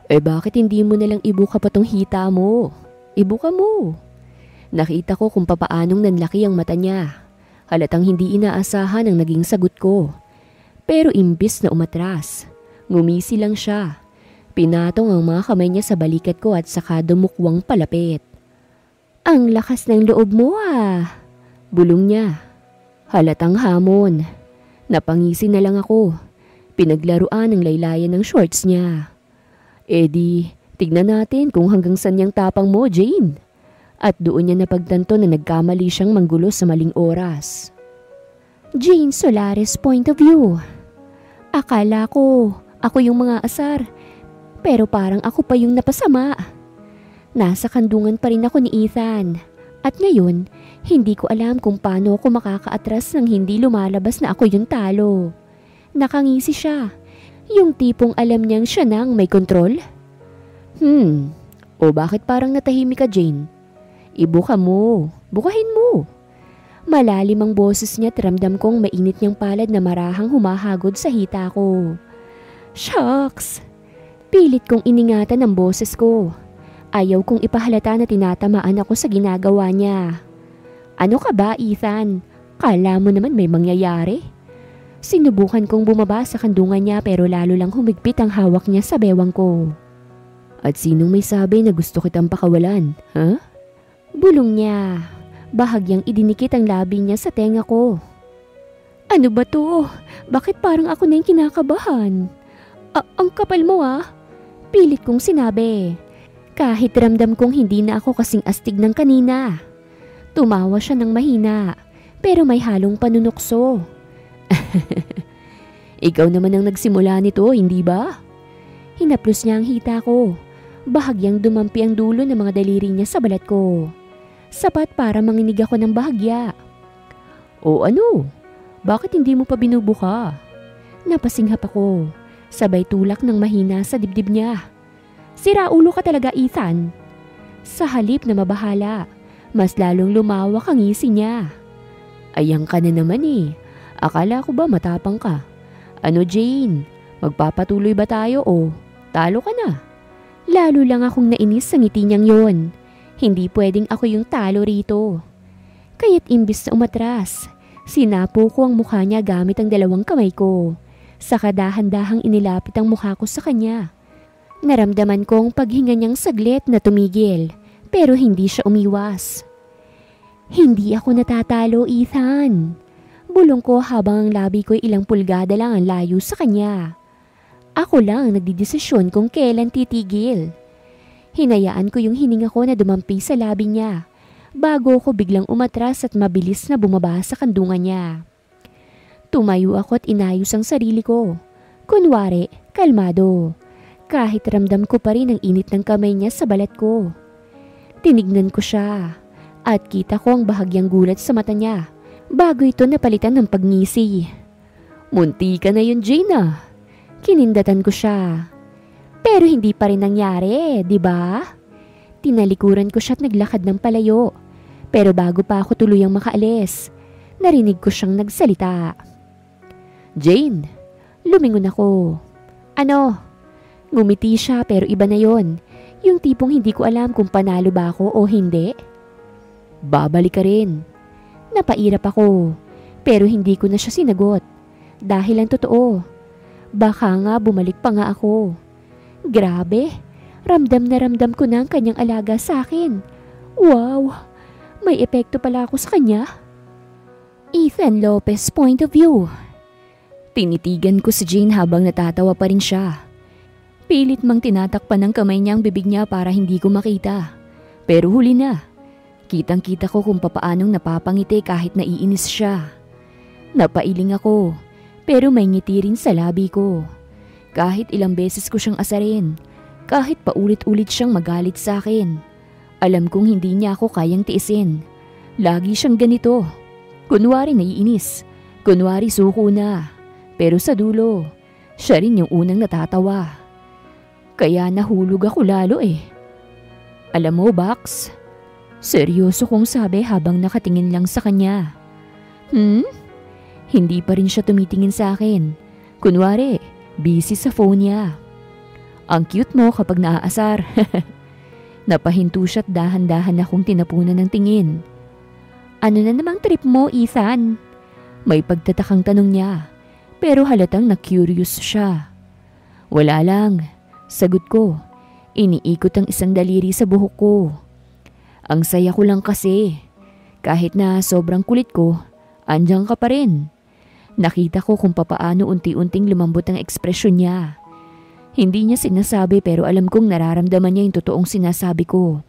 bakit hindi mo nalang ibuka pa tong hita mo? Ibuka mo. Nakita ko kung papaanong nanlaki ang mata niya. Halatang hindi inaasahan ang naging sagot ko. Pero imbis na umatras, ngumisi lang siya. Pinatong ang mga kamay niya sa balikat ko at saka dumukwang palapit. Ang lakas ng loob mo ah. Bulong niya. Halatang hamon. Napangisi na lang ako. Pinaglaruan ang laylayan ng shorts niya. Tignan natin kung hanggang saan niyang tapang mo, Jane. At doon niya napagtanto na nagkamali siyang manggulo sa maling oras. Jane Solares point of view. Akala ko, ako yung mga asar. Pero parang ako pa yung napasama. Nasa kandungan pa rin ako ni Ethan. At ngayon, hindi ko alam kung paano ako makakaatras nang hindi lumalabas na ako yung talo. Nakangisi siya. Yung tipong alam niyang siya nang may kontrol. O bakit parang natahimik ka, Jane? Ibuka mo. Bukahin mo. Malalim ang boses niya at ramdam kong mainit niyang palad na marahang humahagod sa hita ko. Shucks! Pilit kong iningatan ang boses ko. Ayaw kong ipahalata na tinatamaan ako sa ginagawa niya. Ano ka ba, Ethan? Kala mo naman may mangyayari? Sinubukan kong bumaba sa kandungan niya pero lalo lang humigpit ang hawak niya sa bewang ko. At sinong may sabi na gusto kitang pakawalan, ha? Bulong niya. Bahagyang idinikit ang labi niya sa tenga ko. Ano ba to? Bakit parang ako na yung kinakabahan? Ang kapal mo Pilit kong sinabi. Kahit ramdam kong hindi na ako kasing astig ng kanina. Tumawa siya ng mahina, pero may halong panunukso. Ikaw naman ang nagsimula nito, hindi ba? Hinaplos niya ang hita ko. Bahagyang dumampi ang dulo ng mga daliri niya sa balat ko. Sapat para manginig ako ng bahagya. O ano? Bakit hindi mo pa binubuka? Napasinghap ako. Sabay tulak ng mahina sa dibdib niya. Sira ulo ka talaga, Ethan. Sa halip na mabahala, mas lalong lumawak ang ngisi niya. Ayang ka na naman Akala ko ba matapang ka? Ano, Jane? Magpapatuloy ba tayo o talo ka na? Lalo lang akong nainis sa ngiti niyang yon. Hindi pwedeng ako yung talo rito. Kaya't imbis na umatras, sinapo ko ang mukha niya gamit ang dalawang kamay ko. Saka dahan-dahang inilapit ang mukha ko sa kanya. Naramdaman kong paghinga niyang saglit na tumigil, pero hindi siya umiwas. Hindi ako natatalo, Ethan. Bulong ko habang ang labi ko'y ilang pulgada lang ang layo sa kanya. Ako lang ang nagdidesisyon kung kailan titigil. Hinayaan ko yung hininga ko na dumampi sa labi niya, bago ko biglang umatras at mabilis na bumaba sa kandungan niya. Tumayo ako at inayos ang sarili ko. Kunwari, kalmado. Kahit ramdam ko pa rin ang init ng kamay niya sa balat ko. Tinignan ko siya at kita ko ang bahagyang gulat sa mata niya bago ito napalitan ng pagngisi. Munti ka na yun, Jane. Kinindatan ko siya. Pero hindi pa rin nangyari, di ba? Tinalikuran ko siya at naglakad ng palayo. Pero bago pa ako tuluyang makaalis, narinig ko siyang nagsalita. Jane! Lumingon ako. Ano? Ngumiti siya pero iba na yon. Yung tipong hindi ko alam kung panalo ba ako o hindi. Babalik ka rin. Napairap ako. Pero hindi ko na siya sinagot. Dahil ang totoo. Baka nga bumalik pa nga ako. Grabe. Ramdam na ramdam ko na ang kanyang alaga sa akin. Wow. May epekto pala ako sa kanya. Ethan Lopez point of view. Tinitigan ko si Jane habang natatawa pa rin siya. Pilit mang tinatakpan ng kamay niya ang bibig niya para hindi ko makita. Pero huli na. Kitang-kita ko kung papaanong napapangiti kahit naiinis siya. Napailing ako, pero may ngiti rin sa labi ko. Kahit ilang beses ko siyang asarin, kahit paulit-ulit siyang magalit sa akin. Alam kong hindi niya ako kayang tiisin. Lagi siyang ganito. Kunwari naiinis, kunwari suko na. Pero sa dulo, siya rin yung unang natatawa. Kaya nahulog ako lalo Alam mo, Bax, seryoso kong sabi habang nakatingin lang sa kanya. Hindi pa rin siya tumitingin sa akin. Kunwari, busy sa phone niya. Ang cute mo kapag naaasar. Napahinto siya at dahan-dahan akong tinapunan ng tingin. Ano na namang trip mo, Ethan? May pagtatakang tanong niya, pero halatang na-curious siya. Wala lang. Sagot ko, iniikot ang isang daliri sa buhok ko. Ang saya ko lang kasi. Kahit na sobrang kulit ko, andyan ka pa rin. Nakita ko kung papaano unti-unting lumambot ang ekspresyon niya. Hindi niya sinasabi pero alam kong nararamdaman niya yung totoong sinasabi ko.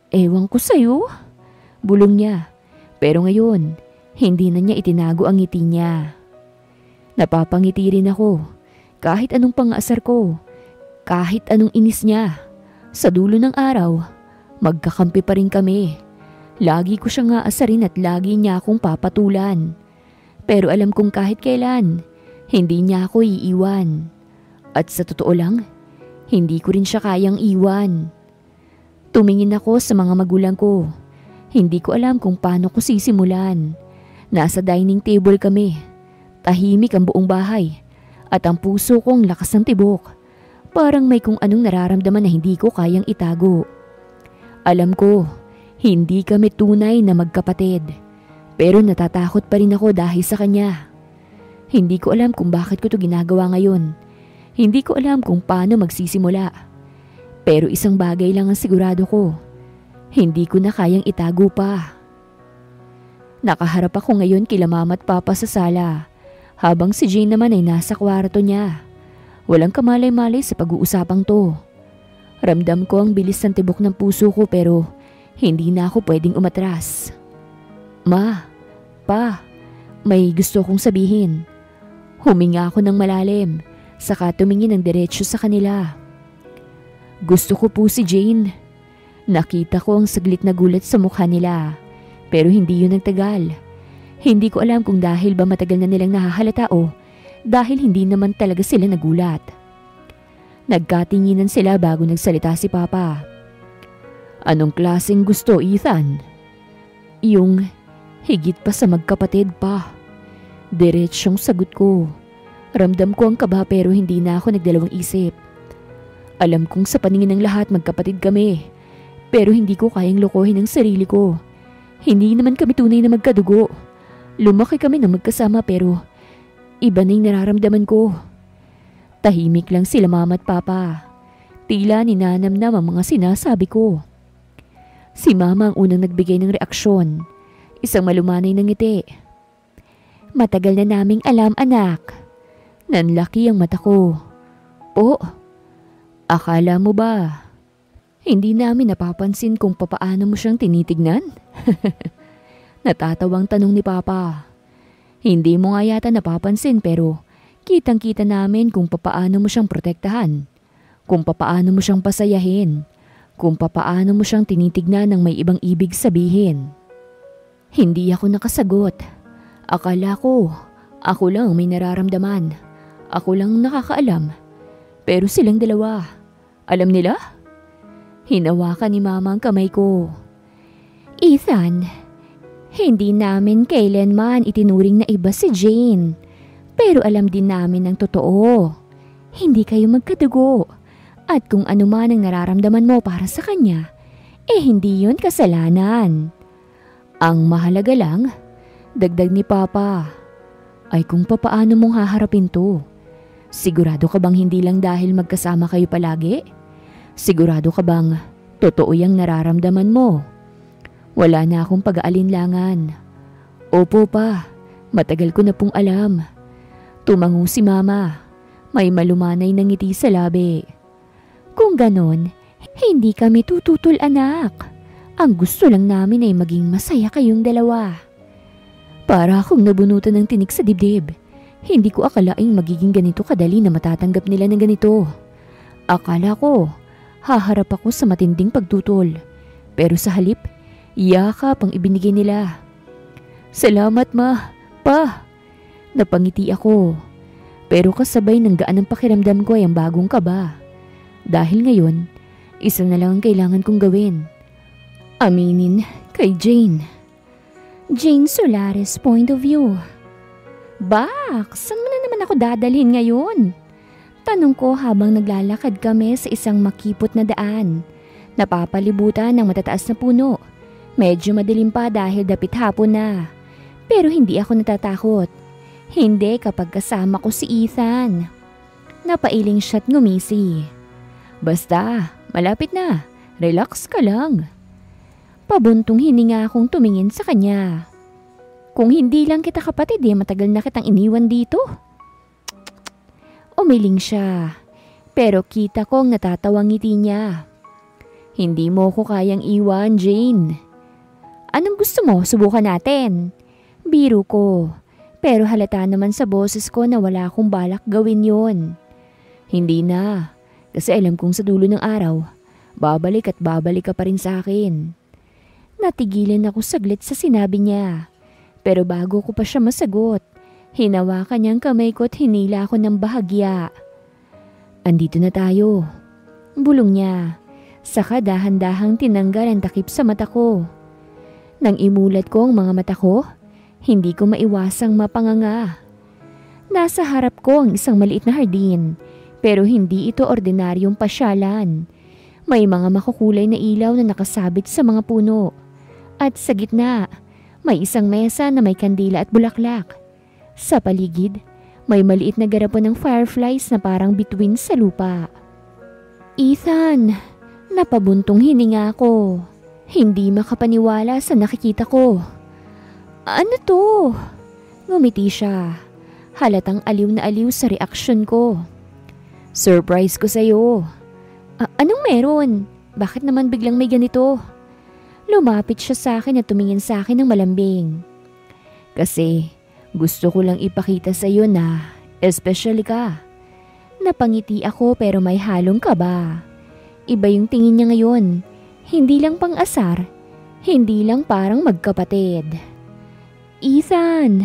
Ewan ko sa'yo, bulong niya. Pero ngayon, hindi na niya itinago ang ngiti niya. Napapangiti rin ako, kahit anong pangaasar ko. Kahit anong inis niya, sa dulo ng araw, magkakampi pa rin kami. Lagi ko siyang aasarin at lagi niya akong papatulan. Pero alam kong kahit kailan, hindi niya ako iiwan. At sa totoo lang, hindi ko rin siya kayang iwan. Tumingin ako sa mga magulang ko. Hindi ko alam kung paano ko sisimulan. Nasa dining table kami. Tahimik ang buong bahay. At ang puso kong lakas ng tibok. Parang may kung anong nararamdaman na hindi ko kayang itago. Alam ko, hindi kami tunay na magkapatid. Pero natatakot pa rin ako dahil sa kanya. Hindi ko alam kung bakit ko ito ginagawa ngayon. Hindi ko alam kung paano magsisimula. Pero isang bagay lang ang sigurado ko. Hindi ko na kayang itago pa. Nakaharap ako ngayon kila mama at papa sa sala. Habang si Jane naman ay nasa kwarto niya. Walang kamalay-malay sa pag-uusapang to. Ramdam ko ang bilis ng tibok ng puso ko pero hindi na ako pwedeng umatras. Ma, pa, may gusto kong sabihin. Huminga ako ng malalim, saka tumingin ng diretsyo sa kanila. Gusto ko po si Jane. Nakita ko ang saglit na gulat sa mukha nila, pero hindi yun nagtagal. Hindi ko alam kung dahil ba matagal na nilang nahahalata o dahil hindi naman talaga sila nagulat. Nagkatinginan sila bago nagsalita si Papa. Anong klaseng gusto, Ethan? Yung higit pa sa magkapatid pa. Diretsyong sagot ko. Ramdam ko ang kaba pero hindi na ako nagdalawang isip. Alam kong sa paningin ng lahat magkapatid kami. Pero hindi ko kayang lokohin ang sarili ko. Hindi naman kami tunay na magkadugo. Lumaki kami na magkasama pero iba na yung nararamdaman ko. Tahimik lang sila mama at papa. Tila ninanamnam ang mga sinasabi ko. Si mama ang unang nagbigay ng reaksyon. Isang malumanay ng ngiti. Matagal na naming alam, anak. Nanlaki ang mata ko. Po, akala mo ba hindi namin napapansin kung papaano mo siyang tinitignan? Natatawang tanong ni Papa. Hindi mo nga yata napapansin pero kitang-kita namin kung papaano mo siyang protektahan, kung papaano mo siyang pasayahin, kung papaano mo siyang tinitignan ng may ibang ibig sabihin. Hindi ako nakasagot. Akala ko, ako lang may nararamdaman. Ako lang nakakaalam. Pero silang dalawa, alam nila? Hinawakan ni Mama ang kamay ko. Ethan, hindi namin kailanman itinuring na iba si Jane. Pero alam din namin ang totoo. Hindi kayo magkadugo. At kung ano man ang nararamdaman mo para sa kanya, hindi yun kasalanan. Ang mahalaga lang, dagdag ni Papa, ay kung papaano mong haharapin to. Sigurado ka bang hindi lang dahil magkasama kayo palagi? Sigurado ka bang totoo yung nararamdaman mo? Wala na akong pag-aalinlangan. Opo pa, matagal ko na pong alam. Tumango si Mama. May malumanay na ngiti sa labi. Kung ganon, hindi kami tututol, anak. Ang gusto lang namin ay maging masaya kayong dalawa. Para akong nabunutan ng tinik sa dibdib. Hindi ko akalaing magiging ganito kadali na matatanggap nila ng ganito. Akala ko, haharap ako sa matinding pagtutol. Pero sa halip, yakap ang ibinigay nila. Salamat, Ma, Pa. Napangiti ako. Pero kasabay ng gaan ng pakiramdam ko ay ang bagong kaba. Dahil ngayon, isa na lang ang kailangan kong gawin. Aminin kay Jane. Jane Solares point of view. Bak, saan mo na naman ako dadalhin ngayon? Tanong ko habang naglalakad kami sa isang makipot na daan. Napapalibutan ng matataas na puno. Medyo madilim pa dahil dapit hapon na. Pero hindi ako natatakot. Hindi kapag kasama ko si Ethan. Napailing siya't ngumisi. Basta, malapit na. Relax ka lang. Pabuntong hininga akong tumingin sa kanya. Kung hindi lang kita kapatid matagal na kitang iniwan dito. Umiling siya. Pero kita kong natatawang ngiti niya. Hindi mo ko kayang iwan, Jane. Anong gusto mo? Subukan natin. Biro ko. Pero halata naman sa boses ko na wala akong balak gawin yon. Hindi na. Kasi alam kong sa dulo ng araw, babalik at babalik ka pa rin sa akin. Natigilan ako saglit sa sinabi niya. Pero bago ko pa siya masagot, hinawakan niyang kamay ko at hinila ako ng bahagya. Andito na tayo. Bulong niya. Saka dahan-dahang tinanggal ang takip sa mata ko. Nang imulat ko ang mga mata ko, hindi ko maiwasang mapanganga. Nasa harap ko ang isang maliit na hardin, pero hindi ito ordinaryong pasyalan. May mga makukulay na ilaw na nakasabit sa mga puno. At sa gitna, may isang mesa na may kandila at bulaklak. Sa paligid, may maliit na garapon ng fireflies na parang bituin sa lupa. Ethan, napabuntong hininga ko. Hindi makapaniwala sa nakikita ko. Ano to? Ngumiti siya. Halatang aliw na aliw sa reaksyon ko. Surprise ko sa'yo. Anong meron? Bakit naman biglang may ganito? Lumapit siya sa akin at tumingin sa akin ng malambing. Kasi gusto ko lang ipakita sa iyo na especially ka. Napangiti ako pero may halong kaba. Iba yung tingin niya ngayon. Hindi lang pang-asar. Hindi lang parang magkapatid. Ethan!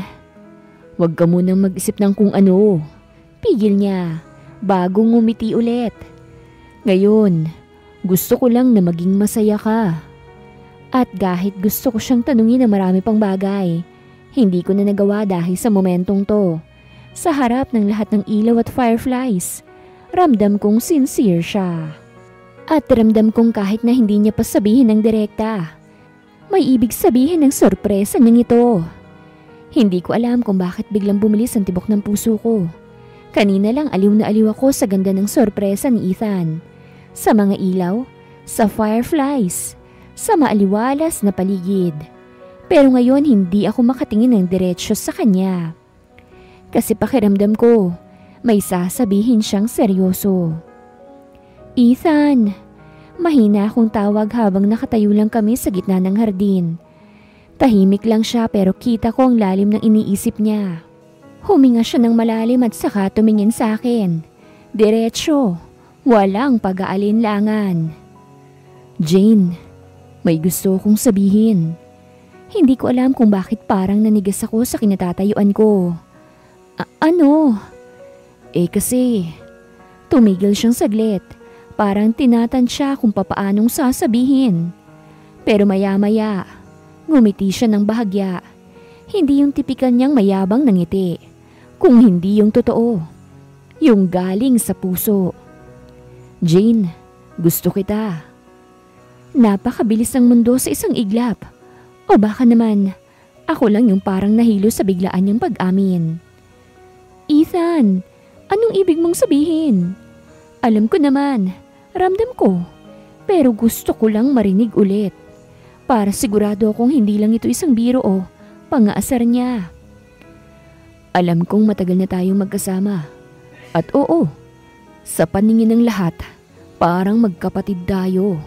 Huwag ka munang mag-isip ng kung ano. Pigil niya bago ngumiti ulit. Ngayon, gusto ko lang na maging masaya ka. At kahit gusto ko siyang tanungin ng marami pang bagay, hindi ko na nagawa dahil sa momentong to. Sa harap ng lahat ng ilaw at fireflies, ramdam kong sincere siya. At ramdam kong kahit na hindi niya pa sabihin ng direkta, may ibig sabihin ng sorpresa niyang ito. Hindi ko alam kung bakit biglang bumilis ang tibok ng puso ko. Kanina lang aliw na aliw ako sa ganda ng sorpresa ni Ethan. Sa mga ilaw, sa fireflies, sa maaliwalas na paligid. Pero ngayon hindi ako makatingin ng diretsyo sa kanya. Kasi pakiramdam ko, may sasabihin siyang seryoso. Ethan, mahina akong tawag habang nakatayo lang kami sa gitna ng hardin. Tahimik lang siya pero kita ko ang lalim ng iniisip niya. Huminga siya ng malalim at saka tumingin sa akin. Diretsyo, walang pag-aalinlangan. Jane, may gusto kong sabihin. Hindi ko alam kung bakit parang nanigas ako sa kinatatayuan ko. Ano? Kasi, tumigil siyang saglit. Parang tinatansya kung papaanong sasabihin. Pero maya-maya, ngumiti siya ng bahagya. Hindi yung tipikal niyang mayabang na ngiti. Kung hindi yung totoo. Yung galing sa puso. Jane, gusto kita. Napakabilis ang mundo sa isang iglap. O baka naman, ako lang yung parang nahilo sa biglaan niyang pag-amin. Ethan, anong ibig mong sabihin? Alam ko naman, ramdam ko. Pero gusto ko lang marinig ulit. Para sigurado akong hindi lang ito isang biro o pang-aasar niya. Alam kong matagal na tayong magkasama. At oo, sa paningin ng lahat, parang magkapatid tayo.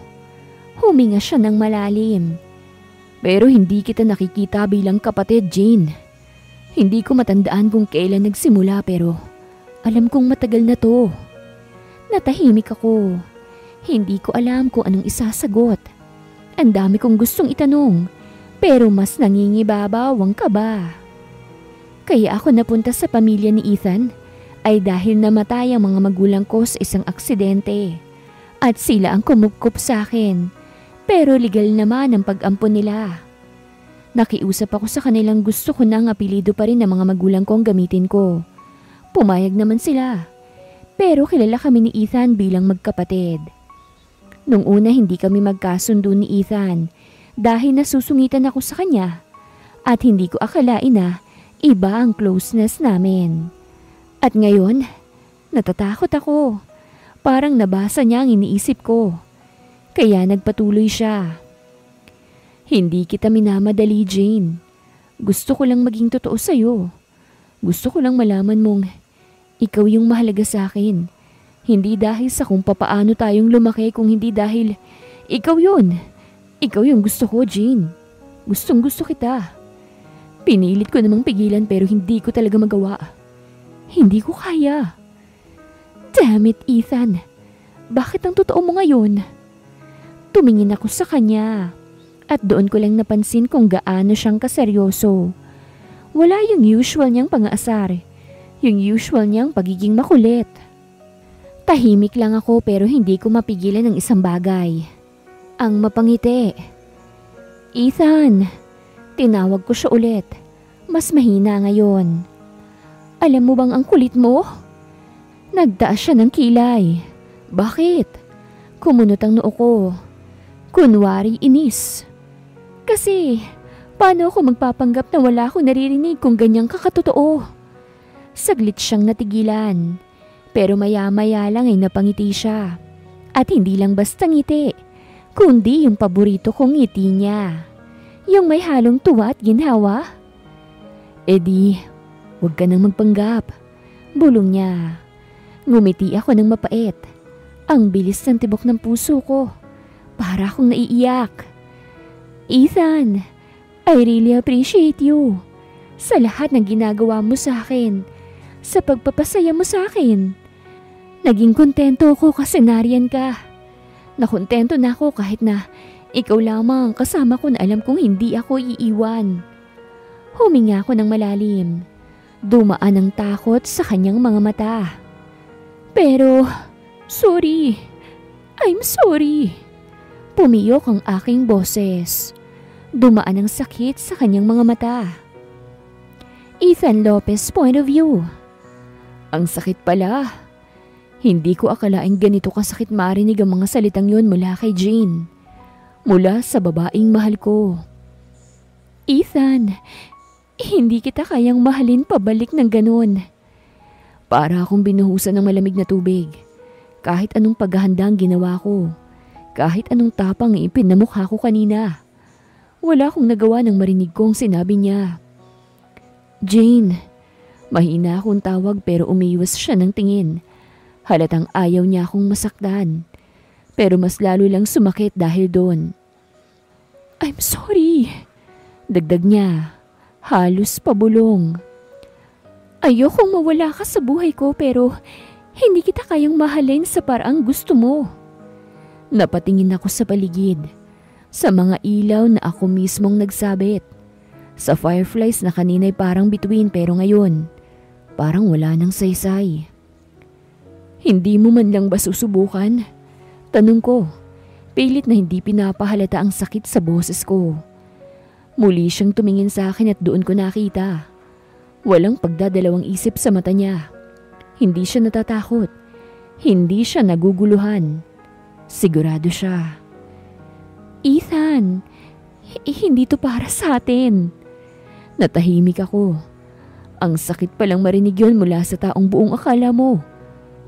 Huminga siya ng malalim. Pero hindi kita nakikita bilang kapatid, Jane. Hindi ko matandaan kung kailan nagsimula pero alam kong matagal na to. Natahimik ako. Hindi ko alam kung anong isasagot. Ang dami kong gustong itanong pero mas nangingibabaw ang kaba. Kaya ako napunta sa pamilya ni Ethan ay dahil namatay ang mga magulang ko sa isang aksidente. At sila ang kumupkup sa akin. Pero legal naman ang pag-ampon nila. Nakiusap ako sa kanilang gusto ko nang apelido pa rin ng mga magulang kong gamitin ko. Pumayag naman sila. Pero kilala kami ni Ethan bilang magkapatid. Nung una hindi kami magkasundo ni Ethan dahil nasusungitan ako sa kanya. At hindi ko akalain na iba ang closeness namin. At ngayon, natatakot ako. Parang nabasa niya ang iniisip ko. Kaya nagpatuloy siya. Hindi kita minamadali, Jane. Gusto ko lang maging totoo sa'yo. Gusto ko lang malaman mong ikaw yung mahalaga sa akin. Hindi dahil sa kung papaano tayong lumaki, kung hindi dahil ikaw yun. Ikaw yung gusto ko, Jane. Gustong gusto kita. Pinilit ko namang pigilan pero hindi ko talaga magawa. Hindi ko kaya. Damn it, Ethan. Bakit ang totoo mo ngayon? Tumingin ako sa kanya. At doon ko lang napansin kung gaano siyang kaseryoso. Wala yung usual niyang pang-aasar, yung usual niyang pagiging makulit. Tahimik lang ako pero hindi ko mapigilan ng isang bagay. Ang mapangiti. Ethan, tinawag ko siya ulit. Mas mahina ngayon. Alam mo bang ang kulit mo? Nagtaas siya ng kilay. Bakit? Kumunot ang noo ko. Kunwari inis. Kasi, paano ako magpapanggap na wala akong naririnig kung ganyang kakatotoo? Saglit siyang natigilan. Pero maya-maya lang ay napangiti siya. At hindi lang basta ngiti, kundi yung paborito kong ngiti niya. Yung may halong tuwa at ginhawa. Di, huwag ka nang magpanggap. Bulong niya. Ngumiti ako ng mapait. Ang bilis ng tibok ng puso ko. Para akong naiiyak. Ethan, I really appreciate you. Sa lahat ng ginagawa mo sa akin. Sa pagpapasaya mo sa akin. Naging kontento ako kasi nariyan ka. Nakontento na ako kahit na ikaw lamang kasama ko na alam kong hindi ako iiwan. Huminga ako ng malalim. Dumaan ang takot sa kanyang mga mata. Pero, sorry. I'm sorry. Pumiyok ang aking boses. Dumaan ang sakit sa kanyang mga mata. Ethan Lopez point of view. Ang sakit pala. Hindi ko akalaing ganito kasakit marinig ang mga salitang yon mula kay Jane. Mula sa babaeng mahal ko. Ethan, hindi kita kayang mahalin pabalik ng ganun. Para akong binuhusan ng malamig na tubig. Kahit anong paghahanda ang ginawa ko. Kahit anong tapang ipinamukha ko kanina. Wala akong nagawa ng marinig kong sinabi niya. Jane, mahina akong tawag pero umiwas siya ng tingin. Halatang ayaw niya akong masaktan. Pero mas lalo lang sumakit dahil doon. I'm sorry. Dagdag niya. Halos pabulong. Ayokong mawala ka sa buhay ko pero hindi kita kayang mahalin sa paraang gusto mo. Napatingin ako sa paligid. Sa mga ilaw na ako mismong nagsabit. Sa fireflies na kanina'y parang bituin pero ngayon, parang wala nang saysay. Hindi mo man lang ba susubukan? Tanong ko, pilit na hindi pinapahalata ang sakit sa boses ko. Muli siyang tumingin sa akin at doon ko nakita. Walang pagdadalawang isip sa mata niya. Hindi siya natatakot. Hindi siya naguguluhan. Sigurado siya. Ethan, hindi to para sa atin. Natahimik ako. Ang sakit palang marinig yun mula sa taong buong akala mo.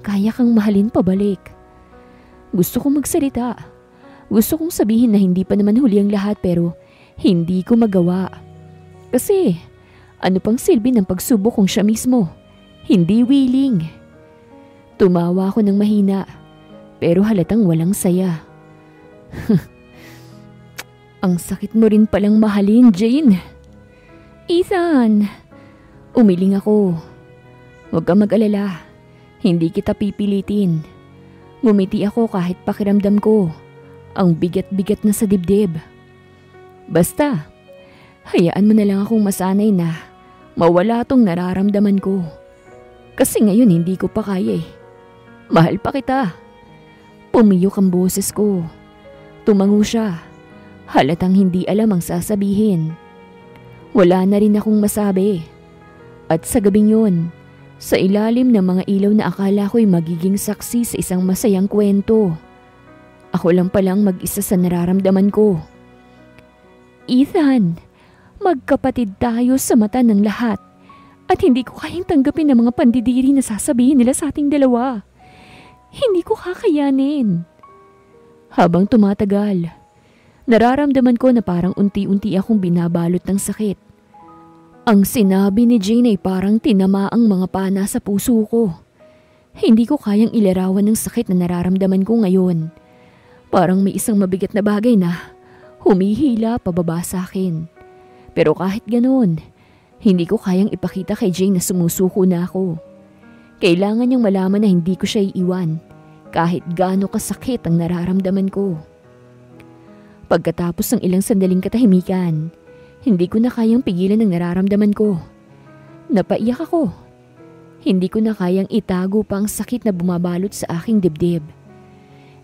Kaya kang mahalin pabalik. Gusto kong magsalita. Gusto kong sabihin na hindi pa naman huli ang lahat pero hindi ko magawa. Kasi ano pang silbi ng pagsubok kung siya mismo? Hindi willing. Tumawa ako ng mahina pero halatang walang saya. Ang sakit mo rin palang mahalin, Jane. Ethan, umiling ako. Huwag kang mag-alala. Hindi kita pipilitin. Ngumiti ako kahit pakiramdam ko. Ang bigat-bigat na sa dibdib. Basta, hayaan mo na lang akong masanay na mawala tong nararamdaman ko. Kasi ngayon hindi ko pa kaya eh. Mahal pa kita. Pumiyok ang boses ko. Tumango siya. Halatang hindi alam ang sasabihin. Wala na rin akong masabi. At sa gabing yun, sa ilalim ng mga ilaw na akala ko'y magiging saksi sa isang masayang kwento. Ako lang palang mag-isa sa nararamdaman ko. Ethan, magkapatid tayo sa mata ng lahat. At hindi ko kayang tanggapin ang mga pandidiri na sasabihin nila sa ating dalawa. Hindi ko kakayanin. Habang tumatagal, nararamdaman ko na parang unti-unti akong binabalot ng sakit. Ang sinabi ni Jane ay parang tinamaang mga pana sa puso ko. Hindi ko kayang ilarawan ng sakit na nararamdaman ko ngayon. Parang may isang mabigat na bagay na humihila pababa sa akin. Pero kahit ganoon, hindi ko kayang ipakita kay Jane na sumusuko na ako. Kailangan niyang malaman na hindi ko siya iiwan kahit gaano kasakit ang nararamdaman ko. Pagkatapos ng ilang sandaling katahimikan, hindi ko na kayang pigilan ang nararamdaman ko. Napaiyak ako. Hindi ko na kayang itago pa ang sakit na bumabalot sa aking dibdib.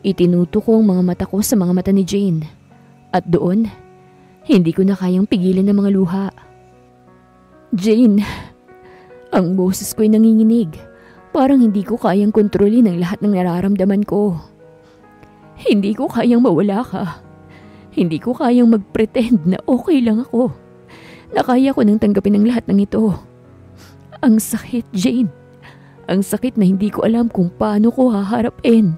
Itinuto ko ang mga mata ko sa mga mata ni Jane. At doon, hindi ko na kayang pigilan ng mga luha. Jane, ang boses ko'y nanginginig. Parang hindi ko kayang kontrolin ang lahat ng nararamdaman ko. Hindi ko kayang mawala ka. Hindi ko kayang mag-pretend na okay lang ako. Na kaya ko nang tanggapin ang lahat ng ito. Ang sakit, Jane. Ang sakit na hindi ko alam kung paano ko haharapin.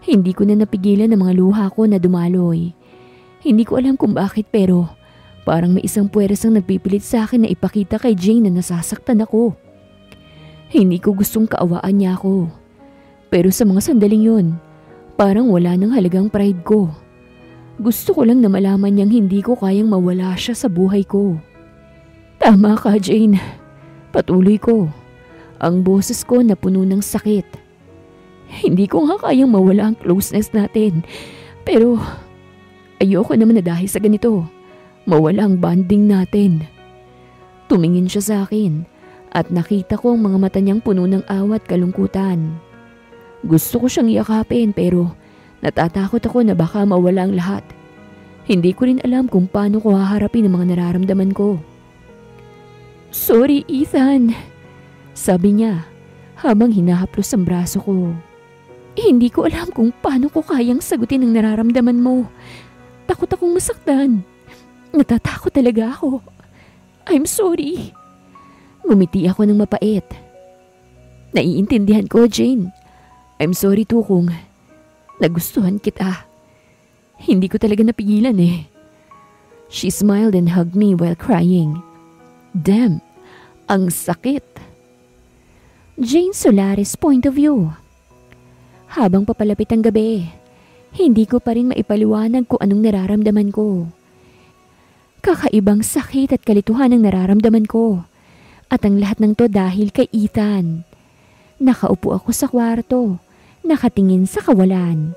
Hindi ko na napigilan ang mga luha ko na dumaloy. Hindi ko alam kung bakit pero parang may isang puwersang nagpipilit sa akin na ipakita kay Jane na nasasaktan ako. Hindi ko gustong kaawaan niya ako. Pero sa mga sandaling yun, parang wala nang halagang pride ko. Gusto ko lang na malaman niyang hindi ko kayang mawala siya sa buhay ko. Tama ka, Jane. Patuloy ko. Ang boses ko na puno ng sakit. Hindi ko nga kayang mawala ang closeness natin. Pero ayoko naman na dahil sa ganito, mawala ang bonding natin. Tumingin siya sa akin at nakita ko ang mga mata niyang puno ng awa at kalungkutan. Gusto ko siyang yakapin pero natatakot ako na baka mawala ang lahat. Hindi ko rin alam kung paano ko haharapin ang mga nararamdaman ko. Sorry, Ethan, sabi niya habang hinahaplos ang braso ko. Hindi ko alam kung paano ko kayang sagutin ang nararamdaman mo. Takot akong masaktan. Natatakot talaga ako. I'm sorry. Ngumiti ako ng mapait. Naiintindihan ko, Jane. I'm sorry too kung nagustuhan kita. Hindi ko talaga napigilan eh. She smiled and hugged me while crying. Damn, ang sakit. Jane Solares point of view. Habang papalapit ang gabi, hindi ko pa rin maipaliwanag kung anong nararamdaman ko. Kakaibang sakit at kalituhan ang nararamdaman ko. At ang lahat ng to dahil kay Ethan. Nakaupo ako sa kwarto, nakatingin sa kawalan.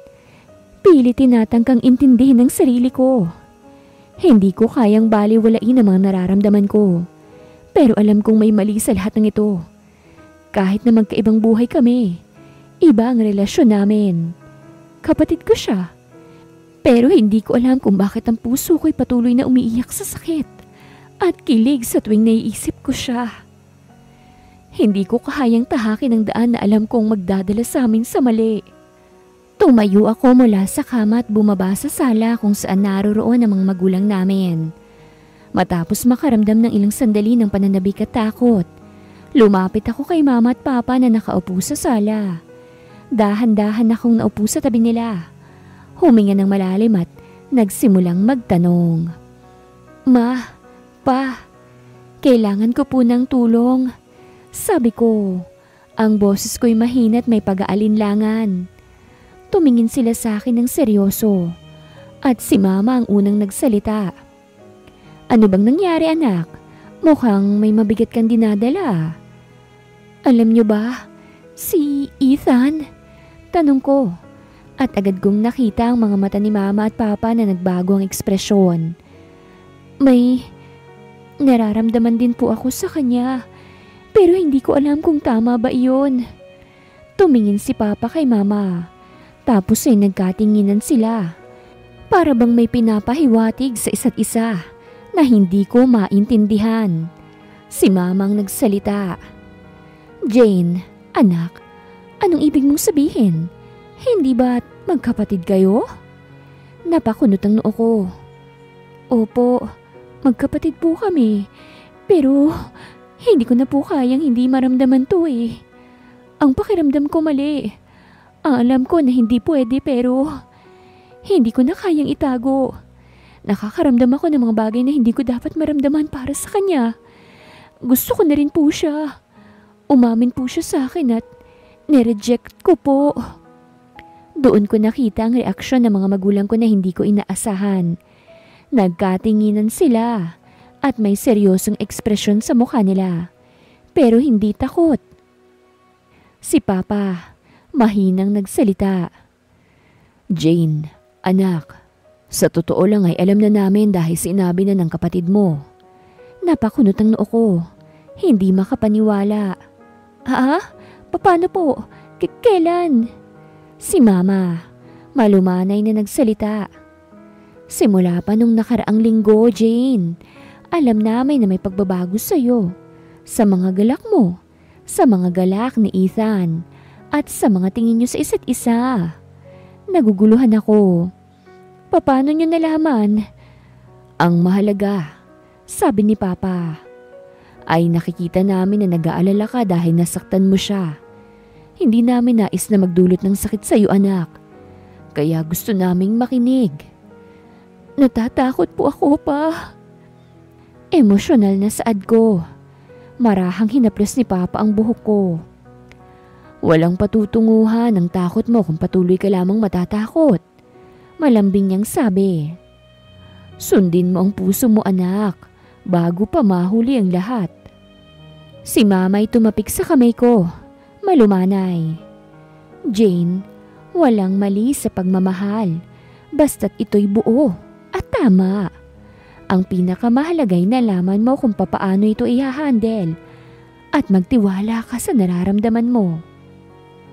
Pilit tinatangkang intindihin ang sarili ko. Hindi ko kayang baliwalain ang mga nararamdaman ko. Pero alam kong may mali sa lahat ng ito. Kahit na magkaibang buhay kami, iba ang relasyon namin. Kapatid ko siya. Pero hindi ko alam kung bakit ang puso ko'y patuloy na umiiyak sa sakit at kilig sa tuwing naiisip ko siya. Hindi ko kayang tahakin ang daan na alam kong magdadala sa amin sa mali. Tumayo ako mula sa kama at bumaba sa sala kung saan naroroon ang mga magulang namin. Matapos makaramdam ng ilang sandali ng pananabik at takot, lumapit ako kay mama at papa na nakaupo sa sala. Dahan-dahan akong naupo sa tabi nila. Huminga ng malalim at nagsimulang magtanong. Ma, pa, kailangan ko po ng tulong. Sabi ko, ang boses ko'y mahina at may pag-aalinlangan. Tumingin sila sa akin ng seryoso at si mama ang unang nagsalita. Ano bang nangyari, anak? Mukhang may mabigat kang dinadala. Alam niyo ba, si Ethan? Tanong ko at agad kong nakita ang mga mata ni mama at papa na nagbago ang ekspresyon. May nararamdaman din po ako sa kanya. Pero hindi ko alam kung tama ba iyon. Tumingin si papa kay mama. Tapos ay nagkatinginan sila. Para bang may pinapahiwatig sa isa't isa na hindi ko maintindihan. Si mamang nagsalita. Jane, anak, anong ibig mong sabihin? Hindi ba't magkapatid kayo? Napakunot ang noo ko. Opo, magkapatid po kami. Pero hindi ko na po kayang hindi maramdaman to eh. Ang pakiramdam ko mali. Alam ko na hindi pwede pero hindi ko na kayang itago. Nakakaramdam ako ng mga bagay na hindi ko dapat maramdaman para sa kanya. Gusto ko na rin po siya. Umamin po siya sa akin at nireject ko po. Doon ko nakita ang reaksyon ng mga magulang ko na hindi ko inaasahan. Nagkatinginan sila. At may seryosong ekspresyon sa mukha nila. Pero hindi takot. Si Papa, mahinang nagsalita. Jane, anak, Sa totoo lang ay alam na namin dahil sinabi na ng kapatid mo. Napakunot ang noo ko. Hindi makapaniwala. Ha? Paano po? Kailan? Si Mama, malumanay na nagsalita. Simula pa nung nakaraang linggo, Jane. Alam namin na may pagbabago sa'yo. Sa mga galak mo, sa mga galak ni Ethan, at sa mga tingin niyo sa isa't isa. Naguguluhan ako. Paano niyo nalaman? Ang mahalaga, sabi ni Papa, ay nakikita namin na nag-aalala ka dahil nasaktan mo siya. Hindi namin nais na magdulot ng sakit sa iyo, anak. Kaya gusto naming makinig. Natatakot po ako, Pa. Emosyonal na saad ko. Marahang hinaplos ni Papa ang buhok ko. Walang patutunguhan ng takot mo kung patuloy ka lamang matatakot. Malambing niyang sabi. Sundin mo ang puso mo, anak, bago pa mahuli ang lahat. Si Mama ay tumapik sa kamay ko. Malumanay. Jane, walang mali sa pagmamahal. Basta't ito'y buo at tama. Ang pinakamalagay na nalaman mo kung papaano ito i-handle at magtiwala ka sa nararamdaman mo.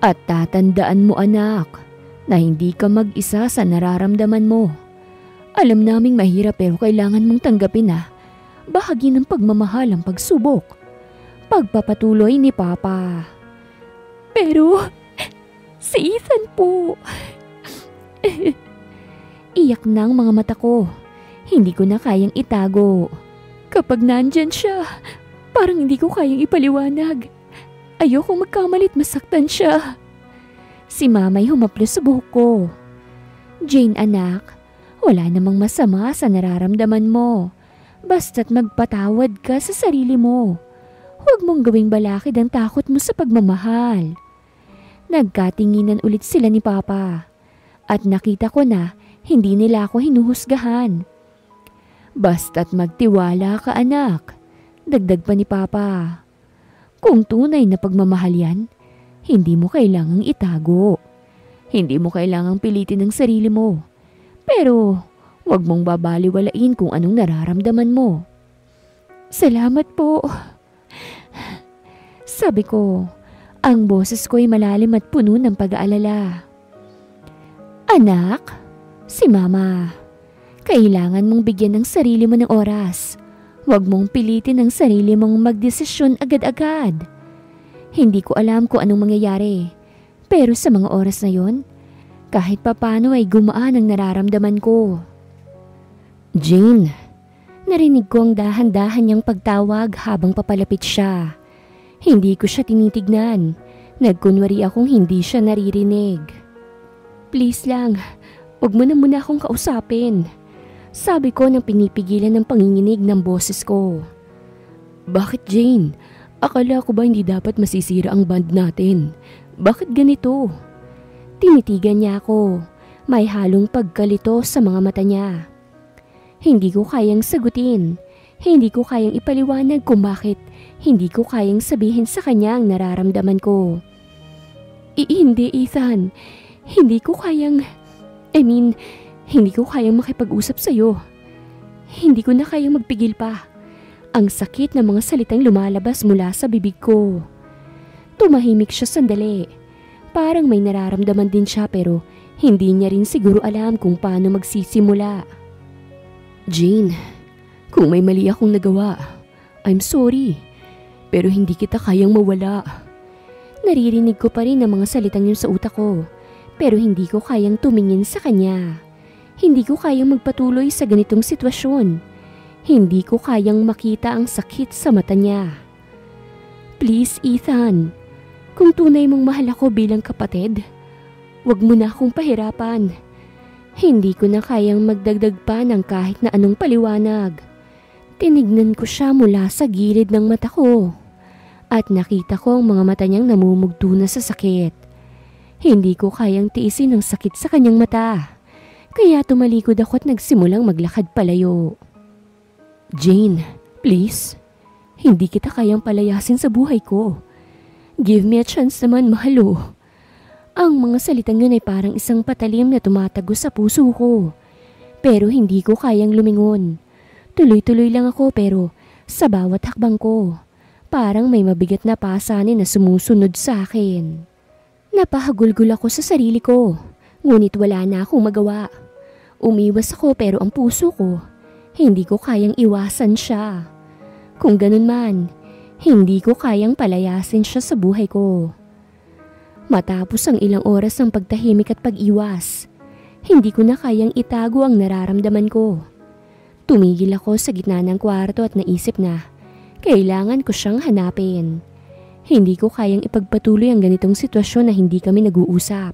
At tatandaan mo, anak, na hindi ka mag-isa sa nararamdaman mo. Alam naming mahirap pero kailangan mong tanggapin na bahagi ng pagmamahal ang pagsubok. Pagpapatuloy ni Papa. Pero si Ethan po. Iyak ng mga mata ko. Hindi ko na kayang itago. Kapag nandyan siya, parang hindi ko kayang ipaliwanag. Ayokong magkamalit masaktan siya. Si Mama'y humaplos sa buhok ko. Jane, anak, wala namang masama sa nararamdaman mo. Basta't magpatawad ka sa sarili mo. Huwag mong gawing balakid ang takot mo sa pagmamahal. Nagkatinginan ulit sila ni Papa. At nakita ko na hindi nila ako hinuhusgahan. Basta't magtiwala ka, anak, dagdag pa ni Papa. Kung tunay na pagmamahal yan, hindi mo kailangang itago. Hindi mo kailangang pilitin ang sarili mo. Pero huwag mong babaliwalain kung anong nararamdaman mo. Salamat po. Sabi ko, ang boses ko'y malalim at puno ng pag-aalala. Anak, si Mama, kailangan mong bigyan ng sarili mo ng oras. Huwag mong pilitin ang sarili mong magdesisyon agad-agad. Hindi ko alam kung anong mangyayari. Pero sa mga oras na yon, kahit papano ay gumaan ang nararamdaman ko. Jane, narinig ko ang dahan-dahan niyang pagtawag habang papalapit siya. Hindi ko siya tinitignan. Nagkunwari akong hindi siya naririnig. Please lang, huwag mo na muna akong kausapin. Sabi ko nang pinipigilan ng panginginig ng boses ko. Bakit, Jane? Akala ko ba hindi dapat masisira ang band natin? Bakit ganito? Tinitigan niya ako. May halong pagkalito sa mga mata niya. Hindi ko kayang sagutin. Hindi ko kayang ipaliwanag kung bakit. Hindi ko kayang sabihin sa kanya ang nararamdaman ko. Hindi, Ethan. Hindi ko kayang... hindi ko kayang makipag-usap sa'yo. Hindi ko na kayang magpigil pa. Ang sakit ng mga salitang lumalabas mula sa bibig ko. Tumahimik siya sandali. Parang may nararamdaman din siya pero hindi niya rin siguro alam kung paano magsisimula. Jane, kung may mali akong nagawa, I'm sorry. Pero hindi kita kayang mawala. Naririnig ko pa rin ang mga salitang yun sa utak ko. Pero hindi ko kayang tumingin sa kanya. Hindi ko kayang magpatuloy sa ganitong sitwasyon. Hindi ko kayang makita ang sakit sa mata niya. Please, Ethan. Kung tunay mong mahal ako bilang kapatid, wag mo na akong pahirapan. Hindi ko na kayang magdagdag pa ng kahit na anong paliwanag. Tinignan ko siya mula sa gilid ng mata ko. At nakita ko ang mga mata niyang namumugto na sa sakit. Hindi ko kayang tiisin ang sakit sa kanyang mata. Kaya tumalikod ako at nagsimulang maglakad palayo. Jane, please. Hindi kita kayang palayasin sa buhay ko. Give me a chance naman, mahalo. Ang mga salitang yun ay parang isang patalim na tumatago sa puso ko. pero hindi ko kayang lumingon. Tuloy-tuloy lang ako pero sa bawat hakbang ko, parang may mabigat na pasanin na sumusunod sa akin. Napahagulgol ako sa sarili ko, ngunit wala na akong magawa. Umiwas ako pero ang puso ko, hindi ko kayang iwasan siya. Kung ganun man, hindi ko kayang palayasin siya sa buhay ko. Matapos ang ilang oras ng pagtahimik at pag-iwas, hindi ko na kayang itago ang nararamdaman ko. Tumigil ako sa gitna ng kwarto at naisip na kailangan ko siyang hanapin. Hindi ko kayang ipagpatuloy ang ganitong sitwasyon na hindi kami nag-uusap.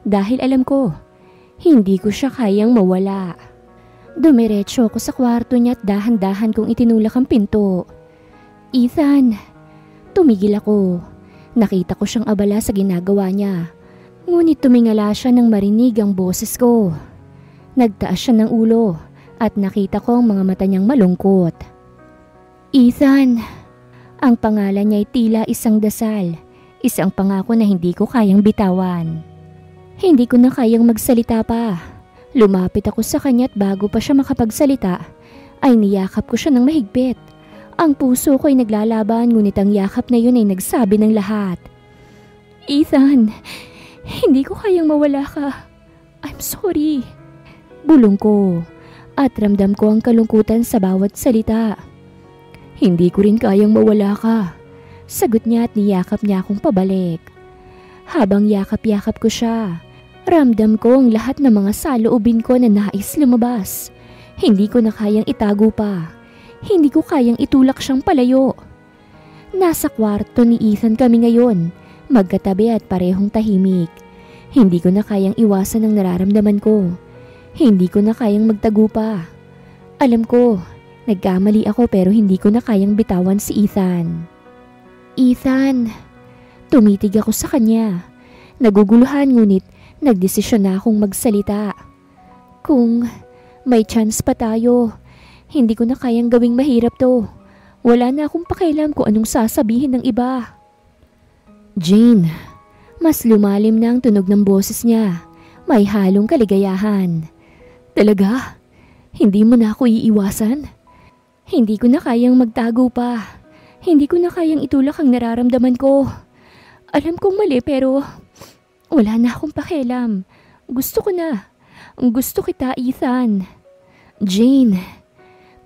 Dahil alam ko, hindi ko siya kayang mawala. Dumiretso ako sa kwarto niya at dahan-dahan kong itinulak ang pinto. Ethan, tumigil ako. Nakita ko siyang abala sa ginagawa niya. Ngunit tumingala siya nang marinig ang boses ko. Nagtaas siya ng ulo at nakita ko ang mga mata niyang malungkot. Ethan, ang pangalan niya ay tila isang dasal, isang pangako na hindi ko kayang bitawan. Hindi ko na kayang magsalita pa. Lumapit ako sa kanya at bago pa siya makapagsalita, ay niyakap ko siya ng mahigpit. Ang puso ko ay naglalaban ngunit ang yakap na yun ay nagsabi ng lahat. Ethan, hindi ko kayang mawala ka. I'm sorry. Bulong ko at ramdam ko ang kalungkutan sa bawat salita. Hindi ko rin kayang mawala ka. Sagot niya at niyakap niya akong pabalik. Habang yakap-yakap ko siya, ramdam ko ang lahat ng mga saloobin ko na nais lumabas. Hindi ko na kayang itago pa. Hindi ko kayang itulak siyang palayo. Nasa kwarto ni Ethan kami ngayon, magkatabi at parehong tahimik. Hindi ko na kayang iwasan ang nararamdaman ko. Hindi ko na kayang magtago pa. Alam ko, nagkamali ako pero hindi ko na kayang bitawan si Ethan. Ethan, tumitig ako sa kanya. Naguguluhan ngunit nagdesisyon na akong magsalita. Kung may chance pa tayo, hindi ko na kayang gawing mahirap to. Wala na akong pakialam kung anong sasabihin ng iba. Jane, mas lumalim na ang tunog ng boses niya. May halong kaligayahan. Talaga? Hindi mo na ako iiwasan? Hindi ko na kayang magtago pa. Hindi ko na kayang itulak ang nararamdaman ko. Alam kong mali pero wala na akong pakialam. Gusto ko na. Gusto kita, Ethan. Jane.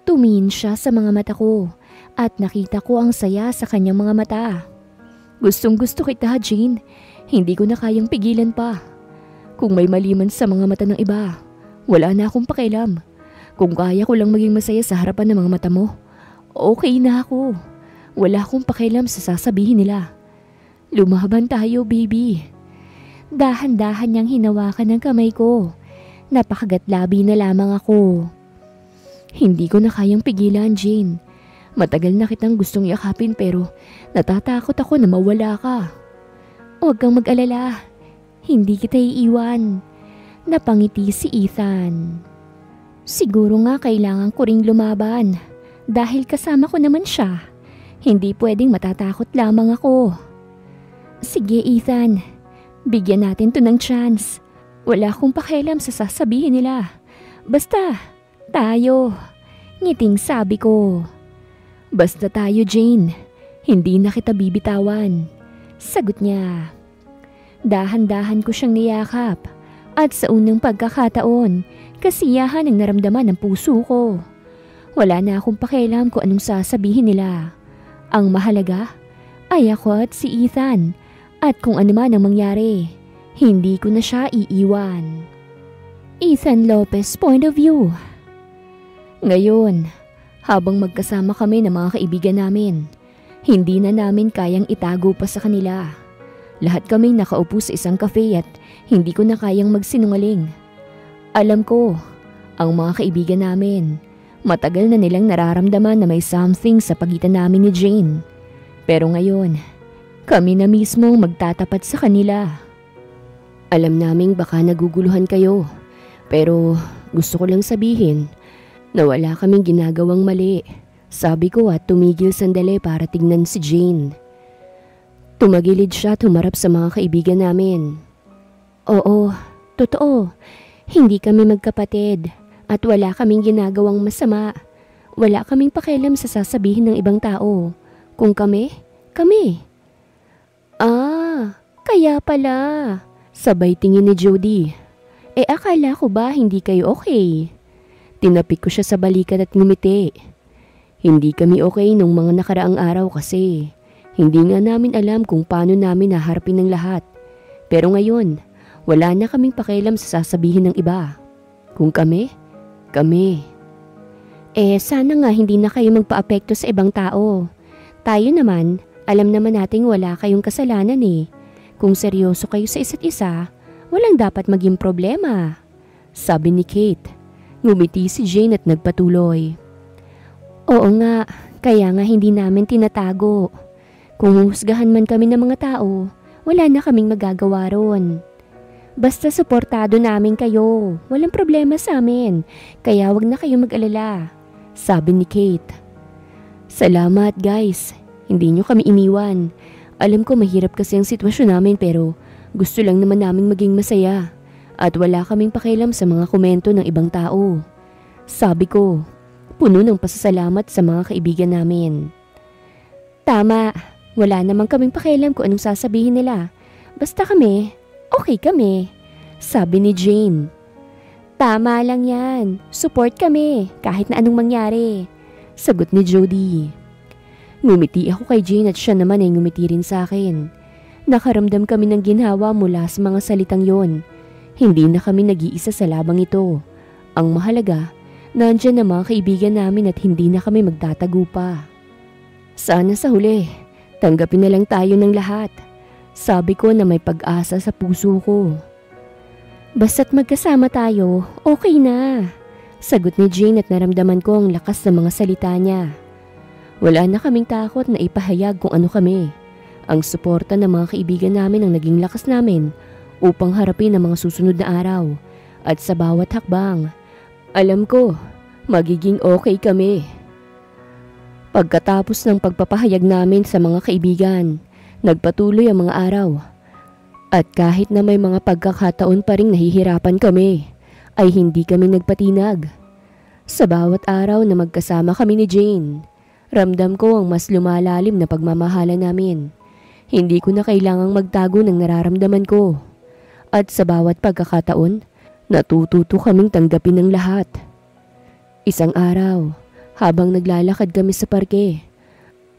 Tumingin siya sa mga mata ko at nakita ko ang saya sa kanyang mga mata. Gustong gusto kita, Jane. Hindi ko na kayang pigilan pa. Kung may mali man sa mga mata ng iba, wala na akong pakialam. Kung kaya ko lang maging masaya sa harapan ng mga mata mo, okay na ako. Wala akong pakialam sa sasabihin nila. Lumaban tayo, baby. Dahan-dahan niyang hinawakan ng kamay ko. Napakagatlabi na lamang ako. Hindi ko na kayang pigilan, Jane. Matagal na kitang gustong yakapin pero natatakot ako na mawala ka. Huwag kang mag-alala. Hindi kita iiwan. Napangiti si Ethan. Siguro nga kailangan ko ring lumaban. Dahil kasama ko naman siya. Hindi pwedeng matatakot lamang ako. Sige, Ethan. Bigyan natin to ng chance. Wala akong pakialam sa sasabihin nila. Basta, tayo. Ngiting sabi ko. Basta tayo, Jane. Hindi na kita bibitawan. Sagot niya. Dahan-dahan ko siyang niyakap. At sa unang pagkakataon, kasiyahan ang naramdaman ng puso ko. Wala na akong pakialam kung anong sasabihin nila. Ang mahalaga ay ako at si Ethan. At kung ano man ang mangyari, hindi ko na siya iiwan. Ethan Lopez point of view. Ngayon, habang magkasama kami ng mga kaibigan namin, hindi na namin kayang itago pa sa kanila. Lahat kami nakaupo sa isang cafe at hindi ko na kayang magsinungaling. Alam ko, ang mga kaibigan namin, matagal na nilang nararamdaman na may something sa pagitan namin ni Jane. Pero ngayon, kami na mismo magtatapat sa kanila. Alam naming baka naguguluhan kayo, pero gusto ko lang sabihin na wala kaming ginagawang mali. Sabi ko at tumigil sandali para tignan si Jane. Tumagilid siya at humarap sa mga kaibigan namin. Oo, totoo. Hindi kami magkapatid at wala kaming ginagawang masama. Wala kaming pakialam sa sasabihin ng ibang tao. Kung kami. Kaya pala. Sabay tingin ni Jody. Akala ko ba hindi kayo okay? Tinapik ko siya sa balikat at ngumiti. Hindi kami okay nung mga nakaraang araw kasi hindi nga namin alam kung paano namin haharapin ng lahat. Pero ngayon, wala na kaming pakialam sa sasabihin ng iba. Kung kami. Sana nga hindi na kayo magpa-apekto sa ibang tao. Tayo naman, alam naman nating wala kayong kasalanan eh. Kung seryoso kayo sa isa't isa, walang dapat maging problema. Sabi ni Kate. Ngumiti si Jane at nagpatuloy. Oo nga, kaya nga hindi namin tinatago. Kung husgahan man kami ng mga tao, wala na kaming magagawa ron. Basta suportado namin kayo, walang problema sa amin, kaya wag na kayo mag-alala. Sabi ni Kate. Salamat guys, hindi nyo kami iniwan. Alam ko mahirap kasi ang sitwasyon namin pero gusto lang naman naming maging masaya. At wala kaming pakialam sa mga komento ng ibang tao. Sabi ko, puno ng pasasalamat sa mga kaibigan namin. Tama, wala namang kaming pakialam kung anong sasabihin nila. Basta kami, okay kami. Sabi ni Jane. Tama lang yan, support kami kahit na anong mangyari. Sagot ni Jody. Ngumiti ako kay Jane at siya naman ay ngumiti rin sa akin. Nakaramdam kami ng ginhawa mula sa mga salitang yon. Hindi na kami nag-iisa sa labang ito. Ang mahalaga, nandyan na mga kaibigan namin at hindi na kami magtatago pa. Sana sa huli, tanggapin na lang tayo ng lahat. Sabi ko na may pag-asa sa puso ko. Basta't magkasama tayo, okay na. Sagot ni Jane at naramdaman ko ang lakas ng mga salita niya. Wala na kaming takot na ipahayag kung ano kami. Ang suporta ng mga kaibigan namin ang naging lakas namin upang harapin ang mga susunod na araw. At sa bawat hakbang, alam ko, magiging okay kami. Pagkatapos ng pagpapahayag namin sa mga kaibigan, nagpatuloy ang mga araw. At kahit na may mga pagkakataon pa ring nahihirapan kami, ay hindi kami nagpatinag. Sa bawat araw na magkasama kami ni Jane, ramdam ko ang mas lumalalim na pagmamahala namin. Hindi ko na kailangang magtago ng nararamdaman ko. At sa bawat pagkakataon, natututo kaming tanggapin ng lahat. Isang araw, habang naglalakad kami sa parke,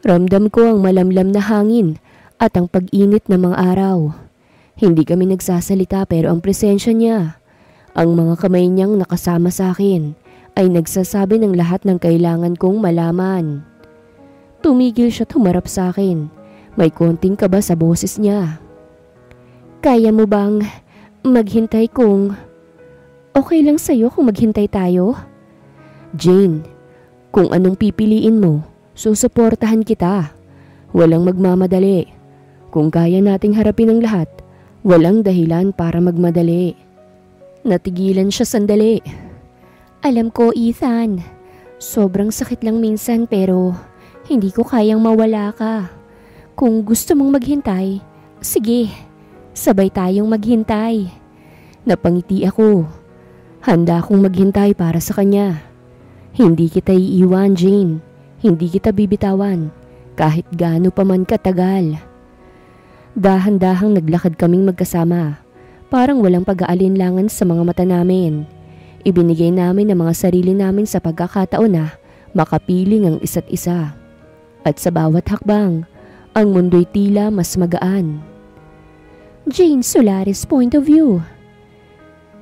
ramdam ko ang malamlam na hangin at ang pag-init ng mga araw. Hindi kami nagsasalita pero ang presensya niya, ang mga kamay niyang nakasama sa akin, ay nagsasabi ng lahat ng kailangan kong malaman. Tumigil siya at humarap sa akin. May konting kaba sa boses niya. Kaya mo bang maghintay kung okay lang sa'yo kung maghintay tayo? Jane, kung anong pipiliin mo, susuportahan kita. Walang magmamadali. Kung kaya nating harapin ang lahat, walang dahilan para magmadali. Natigilan siya sandali. Alam ko, Ethan, sobrang sakit lang minsan pero hindi ko kayang mawala ka. Kung gusto mong maghintay, sige, sabay tayong maghintay. Napangiti ako. Handa akong maghintay para sa kanya. Hindi kita iiwan, Jane. Hindi kita bibitawan, kahit gaano pa man katagal. Dahan-dahang naglakad kaming magkasama. Parang walang pag-aalinlangan sa mga mata namin. Ibinigay namin ang mga sarili namin sa pagkakataon na makapiling ang isa't isa. At sa bawat hakbang, ang mundo'y tila mas magaan. Jane Solares point of view.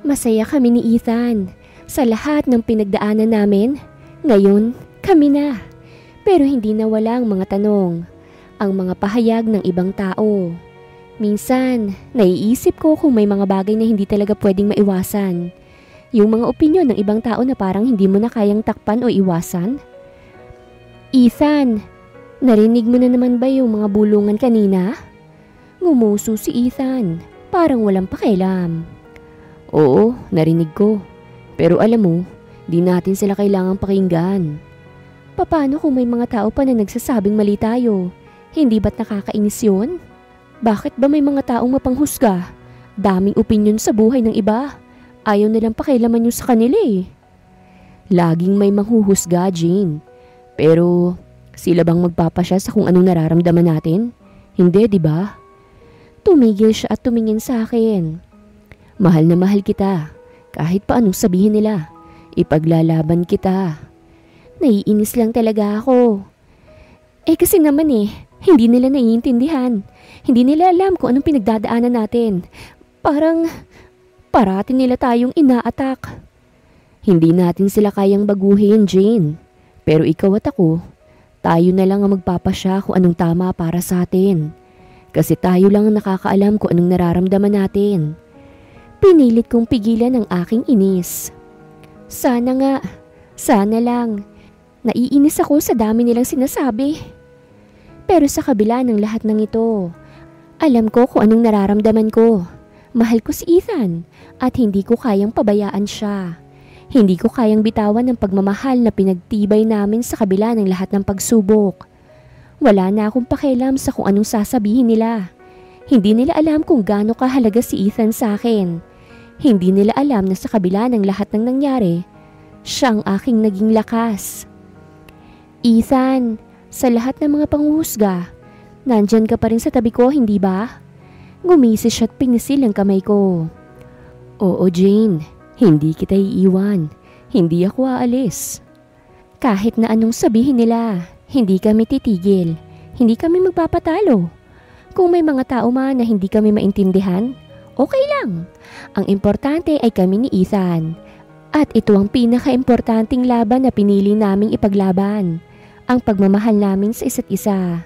Masaya kami ni Ethan sa lahat ng pinagdaanan namin. Ngayon, kami na. Pero hindi nawala ang mga tanong, ang mga pahayag ng ibang tao. Minsan, naiisip ko kung may mga bagay na hindi talaga pwedeng maiwasan. Yung mga opinyon ng ibang tao na parang hindi mo na kayang takpan o iwasan. Ethan, narinig mo na naman ba yung mga bulungan kanina? Ngumuso si Ethan, parang walang pakialam. Oo, narinig ko. Pero alam mo, di natin sila kailangang pakinggan. Paano kung may mga tao pa na nagsasabing mali tayo? Hindi ba't nakakainis yun? Bakit ba may mga taong mapanghusga? Daming opinyon sa buhay ng iba. Ayaw nilang pakialaman yung sa kanila eh. Laging may manghuhusga, Jane. Pero sila bang magpapasya sa kung anong nararamdaman natin? Hindi, di ba? Tumigil siya at tumingin sa akin. Mahal na mahal kita. Kahit pa anong sabihin nila, ipaglalaban kita. Naiinis lang talaga ako. Kasi naman hindi nila naiintindihan. Hindi nila alam kung anong pinagdadaanan natin. Parang parati nila tayong ina-attack. Hindi natin sila kayang baguhin, Jane. Pero ikaw at ako, tayo na lang ang magpapasya kung anong tama para sa atin. Kasi tayo lang ang nakakaalam kung anong nararamdaman natin. Pinilit kong pigilan ang aking inis. Sana nga, sana lang. Naiinis ako sa dami nilang sinasabi. Pero sa kabila ng lahat ng ito, alam ko kung anong nararamdaman ko. Mahal ko si Ethan at hindi ko kayang pabayaan siya. Hindi ko kayang bitawan ng pagmamahal na pinagtibay namin sa kabila ng lahat ng pagsubok. Wala na akong pakialam sa kung anong sasabihin nila. Hindi nila alam kung gaano kahalaga si Ethan sa akin. Hindi nila alam na sa kabila ng lahat ng nangyari, siya ang aking naging lakas. Ethan, sa lahat ng mga panghuhusga, nandyan ka pa rin sa tabi ko, hindi ba? Gumisi siya at pinisil ang kamay ko. Oo, Jane. Hindi kita iiwan. Hindi ako aalis. Kahit na anong sabihin nila, hindi kami titigil. Hindi kami magpapatalo. Kung may mga tao man na hindi kami maintindihan, okay lang. Ang importante ay kami ni Ethan. At ito ang pinaka-importanting laban na pinili naming ipaglaban. Ang pagmamahal namin sa isa't isa.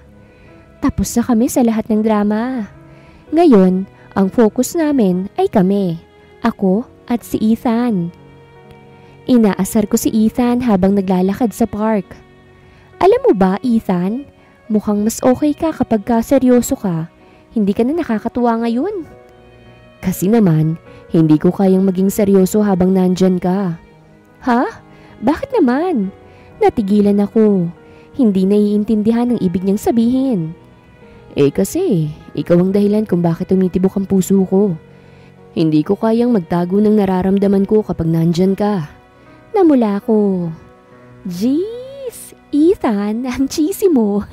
Tapos na kami sa lahat ng drama. Ngayon, ang focus namin ay kami. Ako at si Ethan. Inaasar ko si Ethan habang naglalakad sa park. Alam mo ba, Ethan, mukhang mas okay ka kapag seryoso ka. Hindi ka na nakakatuwa ngayon. Kasi naman, hindi ko kayang maging seryoso habang nandyan ka. Ha? Bakit naman? Natigilan ako. Hindi naiintindihan ang ibig niyang sabihin. Kasi, ikaw ang dahilan kung bakit tumitibok ang puso ko. Hindi ko kayang magtago ng nararamdaman ko kapag nandyan ka. Namula ko. Jeez, Ethan, ang cheesy mo.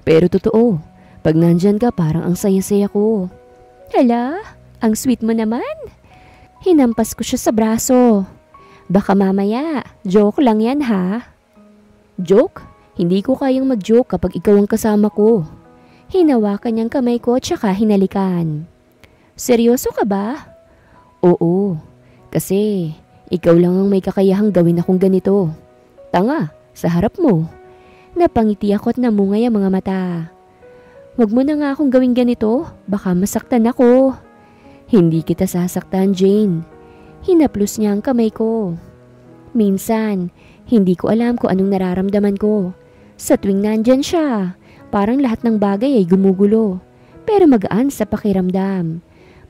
Pero totoo, pag nandyan ka parang ang saya-saya ko. Hala, ang sweet mo naman. Hinampas ko siya sa braso. Baka mamaya, joke lang yan ha. Joke? Hindi ko kayang mag-joke kapag ikaw ang kasama ko. Hinawakan niyang kamay ko tsaka hinalikan. Seryoso ka ba? Oo, kasi ikaw lang ang may kakayahang gawin akong ganito. Tanga, sa harap mo. Napangiti ako at namungay ang mga mata. Huwag mo na nga akong gawin ganito, baka masaktan ako. Hindi kita sasaktan, Jane. Hinaplos niya ang kamay ko. Minsan, hindi ko alam kung anong nararamdaman ko. Sa tuwing nandyan siya, parang lahat ng bagay ay gumugulo. Pero magaan sa pakiramdam.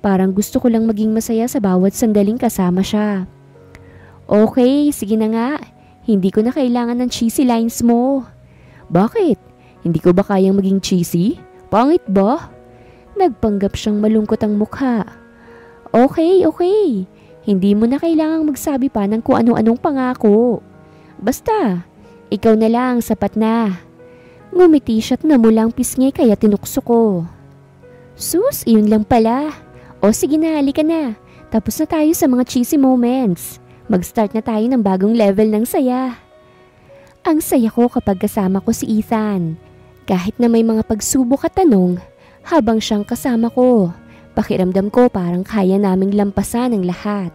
Parang gusto ko lang maging masaya sa bawat sandaling kasama siya. Okay, sige na nga. Hindi ko na kailangan ng cheesy lines mo. Bakit? Hindi ko ba kayang maging cheesy? Pangit ba? Nagpanggap siyang malungkot ang mukha. Okay. Hindi mo na kailangang magsabi pa ng kung ano-anong pangako. Basta, ikaw na lang, sapat na. Ngumiti siya at namulang pisngi kaya tinukso ko. Sus, iyon lang pala. O sige na, halika na. Tapos na tayo sa mga cheesy moments. Mag-start na tayo ng bagong level ng saya. Ang saya ko kapag kasama ko si Ethan. Kahit na may mga pagsubok at tanong, habang siyang kasama ko, pakiramdam ko parang kaya naming lampasan ang lahat.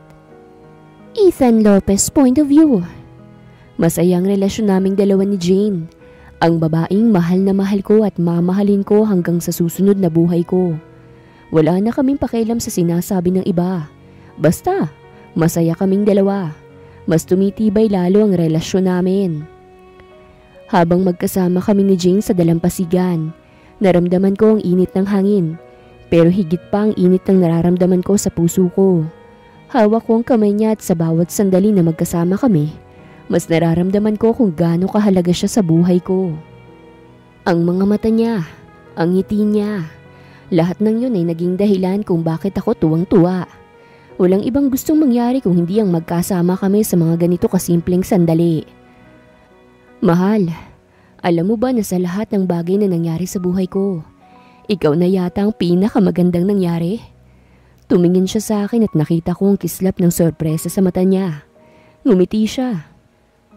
Ethan Lopez point of view. Masaya ang relasyon naming dalawa ni Jane. Ang babaeng mahal na mahal ko at mamahalin ko hanggang sa susunod na buhay ko. Wala na kaming pakialam sa sinasabi ng iba. Basta, masaya kaming dalawa. Mas tumitibay lalo ang relasyon namin. Habang magkasama kami ni Jane sa dalampasigan, naramdaman ko ang init ng hangin. Pero higit pa ang init ng nararamdaman ko sa puso ko. Hawak ko ang kamay niya at sa bawat sandali na magkasama kami, mas nararamdaman ko kung gaano kahalaga siya sa buhay ko. Ang mga mata niya, ang ngiti niya, lahat ng yun ay naging dahilan kung bakit ako tuwang-tuwa. Walang ibang gustong mangyari kung hindi ang magkasama kami sa mga ganito kasimpleng sandali. Mahal, alam mo ba na sa lahat ng bagay na nangyari sa buhay ko, ikaw na yata ang pinakamagandang nangyari? Tumingin siya sa akin at nakita ko ang kislap ng sorpresa sa mata niya. Ngumiti siya.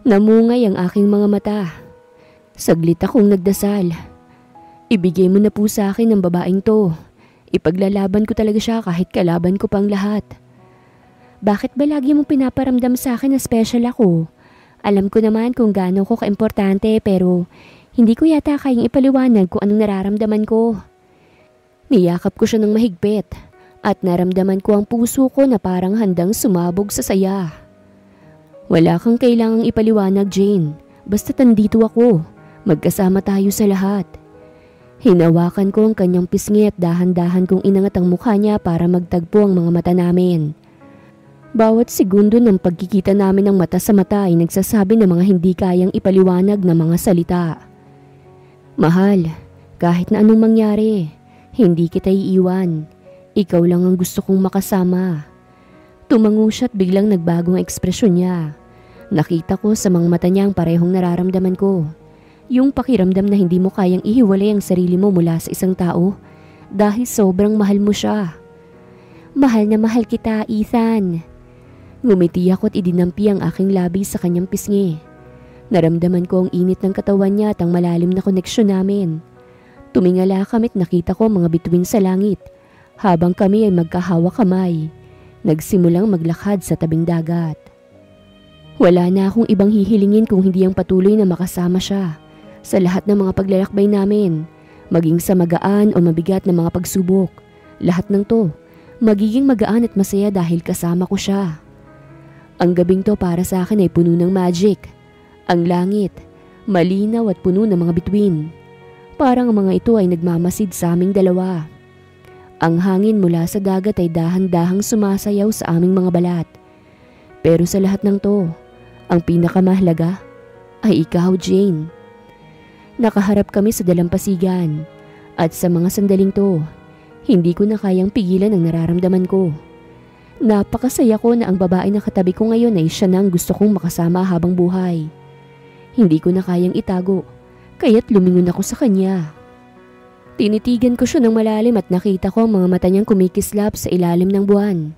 Namungay ang aking mga mata. Saglit akong nagdasal. Ibigay mo na po sa akin ang babaeng to. Ipaglalaban ko talaga siya kahit kalaban ko pang lahat. Bakit ba lagi mong pinaparamdam sa akin na special ako? Alam ko naman kung gaano ko kaimportante pero hindi ko yata kayang ipaliwanag kung anong nararamdaman ko. Niyakap ko siya ng mahigpit at naramdaman ko ang puso ko na parang handang sumabog sa saya. Wala kang kailangang ipaliwanag, Jane. Basta nandito ako. Magkasama tayo sa lahat. Hinawakan ko ang kanyang pisngi at dahan-dahan kong inangat ang mukha niya para magtagpo ang mga mata namin. Bawat segundo ng pagkikita namin ng mata sa mata ay nagsasabi ng mga hindi kayang ipaliwanag na mga salita. Mahal, kahit na anong mangyari, hindi kita iiwan. Ikaw lang ang gusto kong makasama. Tumango siya at biglang nagbago ang ekspresyon niya. Nakita ko sa mga mata niya ang parehong nararamdaman ko. Yung pakiramdam na hindi mo kayang ihiwalay ang sarili mo mula sa isang tao dahil sobrang mahal mo siya. Mahal na mahal kita, Ethan. Ngumiti ako at idinampi ang aking labi sa kanyang pisngi. Naramdaman ko ang init ng katawan niya at ang malalim na koneksyon namin. Tumingala kami at nakita ko ang mga bituin sa langit habang kami ay magkahawak kamay. Nagsimulang maglakad sa tabing dagat. Wala na akong ibang hihilingin kung hindi ang patuloy na makasama siya sa lahat ng mga paglalakbay namin, maging sa magaan o mabigat na mga pagsubok. Lahat ng to, magiging magaan at masaya dahil kasama ko siya. Ang gabing to para sa akin ay puno ng magic. Ang langit, malinaw at puno ng mga bituin. Parang ang mga ito ay nagmamasid sa aming dalawa. Ang hangin mula sa dagat ay dahan-dahang sumasayaw sa aming mga balat. Pero sa lahat ng to, ang pinakamahalaga ay ikaw, Jane. Nakaharap kami sa dalampasigan at sa mga sandaling to, hindi ko na kayang pigilan ang nararamdaman ko. Napakasaya ko na ang babae na katabi ko ngayon ay siya na ang gusto kong makasama habang buhay. Hindi ko na kayang itago, kaya't lumingon ako sa kanya. Tinitigan ko siya ng malalim at nakita ko ang mga mata niyang kumikislap sa ilalim ng buwan.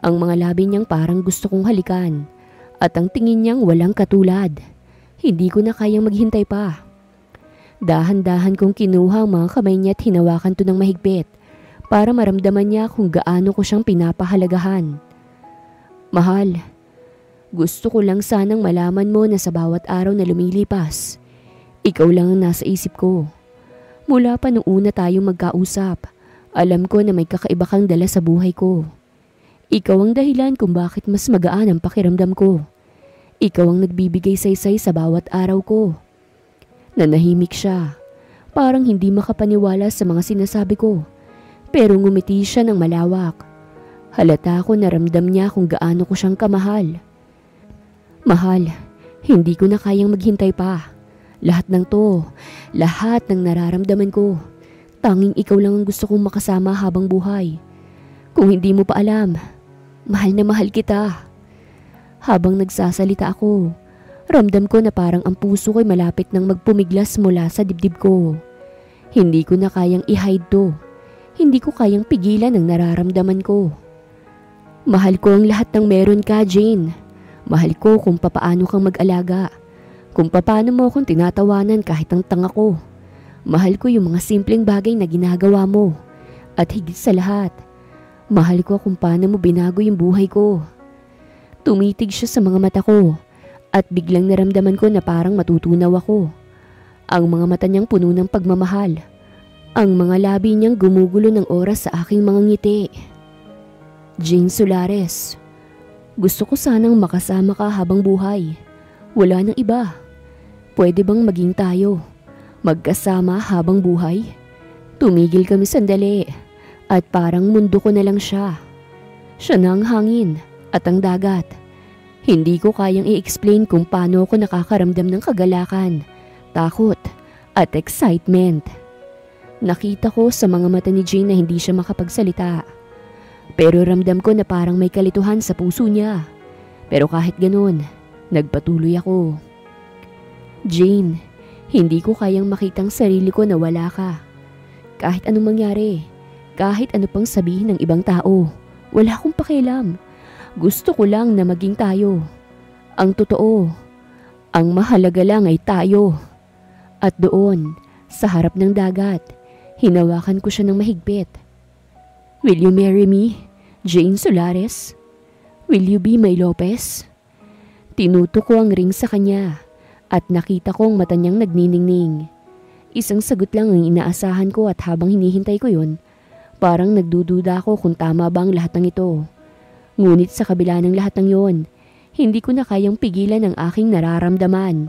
Ang mga labi niyang parang gusto kong halikan at ang tingin niyang walang katulad. Hindi ko na kayang maghintay pa. Dahan-dahan kong kinuha ang mga kamay niya at hinawakan to ng mahigpit para maramdaman niya kung gaano ko siyang pinapahalagahan. Mahal, gusto ko lang sanang malaman mo na sa bawat araw na lumilipas, ikaw lang ang nasa isip ko. Mula pa noong una tayong magkausap, alam ko na may kakaiba kang dala sa buhay ko. Ikaw ang dahilan kung bakit mas magaan ang pakiramdam ko. Ikaw ang nagbibigay saysay sa bawat araw ko. Nanahimik siya, parang hindi makapaniwala sa mga sinasabi ko. Pero ngumiti siya ng malawak. Halata ko na ramdam niya kung gaano ko siyang kamahal. Mahal, hindi ko na kayang maghintay pa. Lahat ng to, lahat ng nararamdaman ko, tanging ikaw lang ang gusto kong makasama habang buhay. Kung hindi mo pa alam, mahal na mahal kita. Habang nagsasalita ako, ramdam ko na parang ang puso ko'y malapit nang magpumiglas mula sa dibdib ko. Hindi ko na kayang i-hide to. Hindi ko kayang pigilan ang nararamdaman ko. Mahal ko ang lahat ng meron ka, Jane. Mahal ko kung papaano kang mag-alaga. Kung papaano mo akong tinatawanan kahit ang tanga ko. Mahal ko yung mga simpleng bagay na ginagawa mo. At higit sa lahat, mahal ko kung paano mo binago yung buhay ko. Tumitig siya sa mga mata ko at biglang naramdaman ko na parang matutunaw ako. Ang mga mata niyang puno ng pagmamahal. Ang mga labi niyang gumugulo ng oras sa aking mga ngiti. Jane Solares, gusto ko sanang makasama ka habang buhay. Wala nang iba. Pwede bang maging tayo? Magkasama habang buhay? Tumigil kami sandali at parang mundo ko na lang siya. Siya na ang hangin at ang dagat. Hindi ko kayang i-explain kung paano ako nakakaramdam ng kagalakan, takot at excitement. Nakita ko sa mga mata ni Jane na hindi siya makapagsalita. Pero ramdam ko na parang may kalituhan sa puso niya. Pero kahit ganun, nagpatuloy ako. Jane, hindi ko kayang makitang sarili ko na wala ka. Kahit anong mangyari, kahit ano pang sabihin ng ibang tao, wala akong pakialam. Gusto ko lang na maging tayo. Ang totoo, ang mahalaga lang ay tayo. At doon, sa harap ng dagat, hinawakan ko siya ng mahigpit. Will you marry me, Jane Solares? Will you be my Lopez? Tinuto ko ang ring sa kanya at nakita kong mata niyang nagniningning. Isang sagot lang ang inaasahan ko at habang hinihintay ko yun, parang nagdududa ako kung tama ba ang lahat ng ito. Ngunit sa kabila ng lahat ng yon, hindi ko na kayang pigilan ang aking nararamdaman.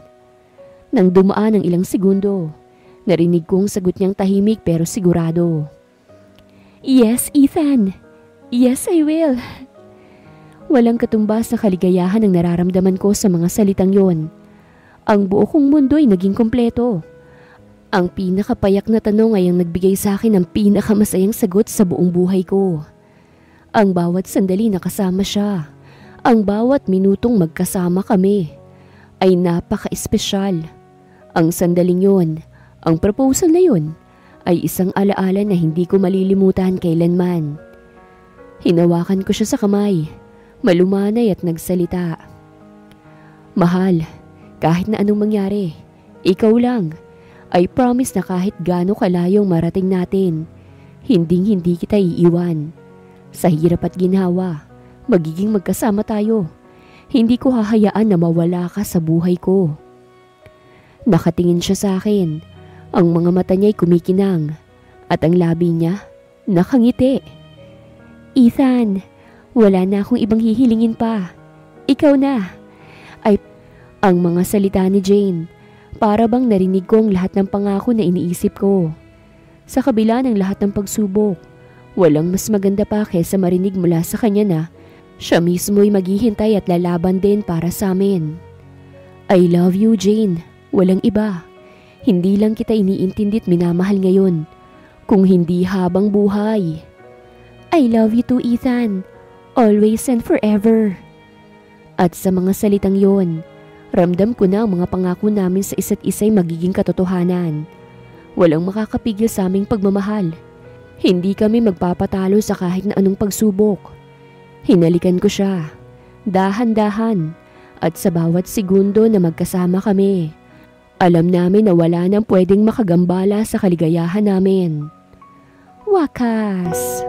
Nang dumaan ang ilang segundo, narinig kong sagot niyang tahimik pero sigurado. Yes, Ethan. Yes, I will. Walang katumbas na kaligayahan ang nararamdaman ko sa mga salitang yon. Ang buo kong mundo ay naging kompleto. Ang pinakapayak na tanong ay ang nagbigay sa akin ng pinakamasayang sagot sa buong buhay ko. Ang bawat sandali na kasama siya, ang bawat minutong magkasama kami, ay napaka-espesyal. Ang sandaling yon, ang proposal na yon, ay isang alaala na hindi ko malilimutan kailanman. Hinawakan ko siya sa kamay, malumanay at nagsalita. Mahal, kahit na anong mangyari, ikaw lang. I promise na kahit gaano kalayong marating natin, hindi kita iiwan. Sa hirap at ginhawa, magiging magkasama tayo. Hindi ko hahayaan na mawala ka sa buhay ko. Nakatingin siya sa akin. Ang mga mata niya'y kumikinang at ang labi niya nakangiti. Ethan, wala na akong ibang hihilingin pa. Ikaw na. Ang mga salita ni Jane, para bang narinig ko ang lahat ng pangako na iniisip ko. Sa kabila ng lahat ng pagsubok, walang mas maganda pa kaysa marinig mula sa kanya na siya mismo'y maghihintay at lalaban din para sa amin. I love you, Jane. Walang iba. Hindi lang kita iniintindi't minamahal ngayon, kung hindi habang buhay. I love you too, Ethan. Always and forever. At sa mga salitang yon, ramdam ko na ang mga pangako namin sa isa't isa'y magiging katotohanan. Walang makakapigil sa aming pagmamahal. Hindi kami magpapatalo sa kahit na anong pagsubok. Hinalikan ko siya, dahan-dahan, at sa bawat segundo na magkasama kami, alam namin na wala nang pwedeng makagambala sa kaligayahan namin. Wakas!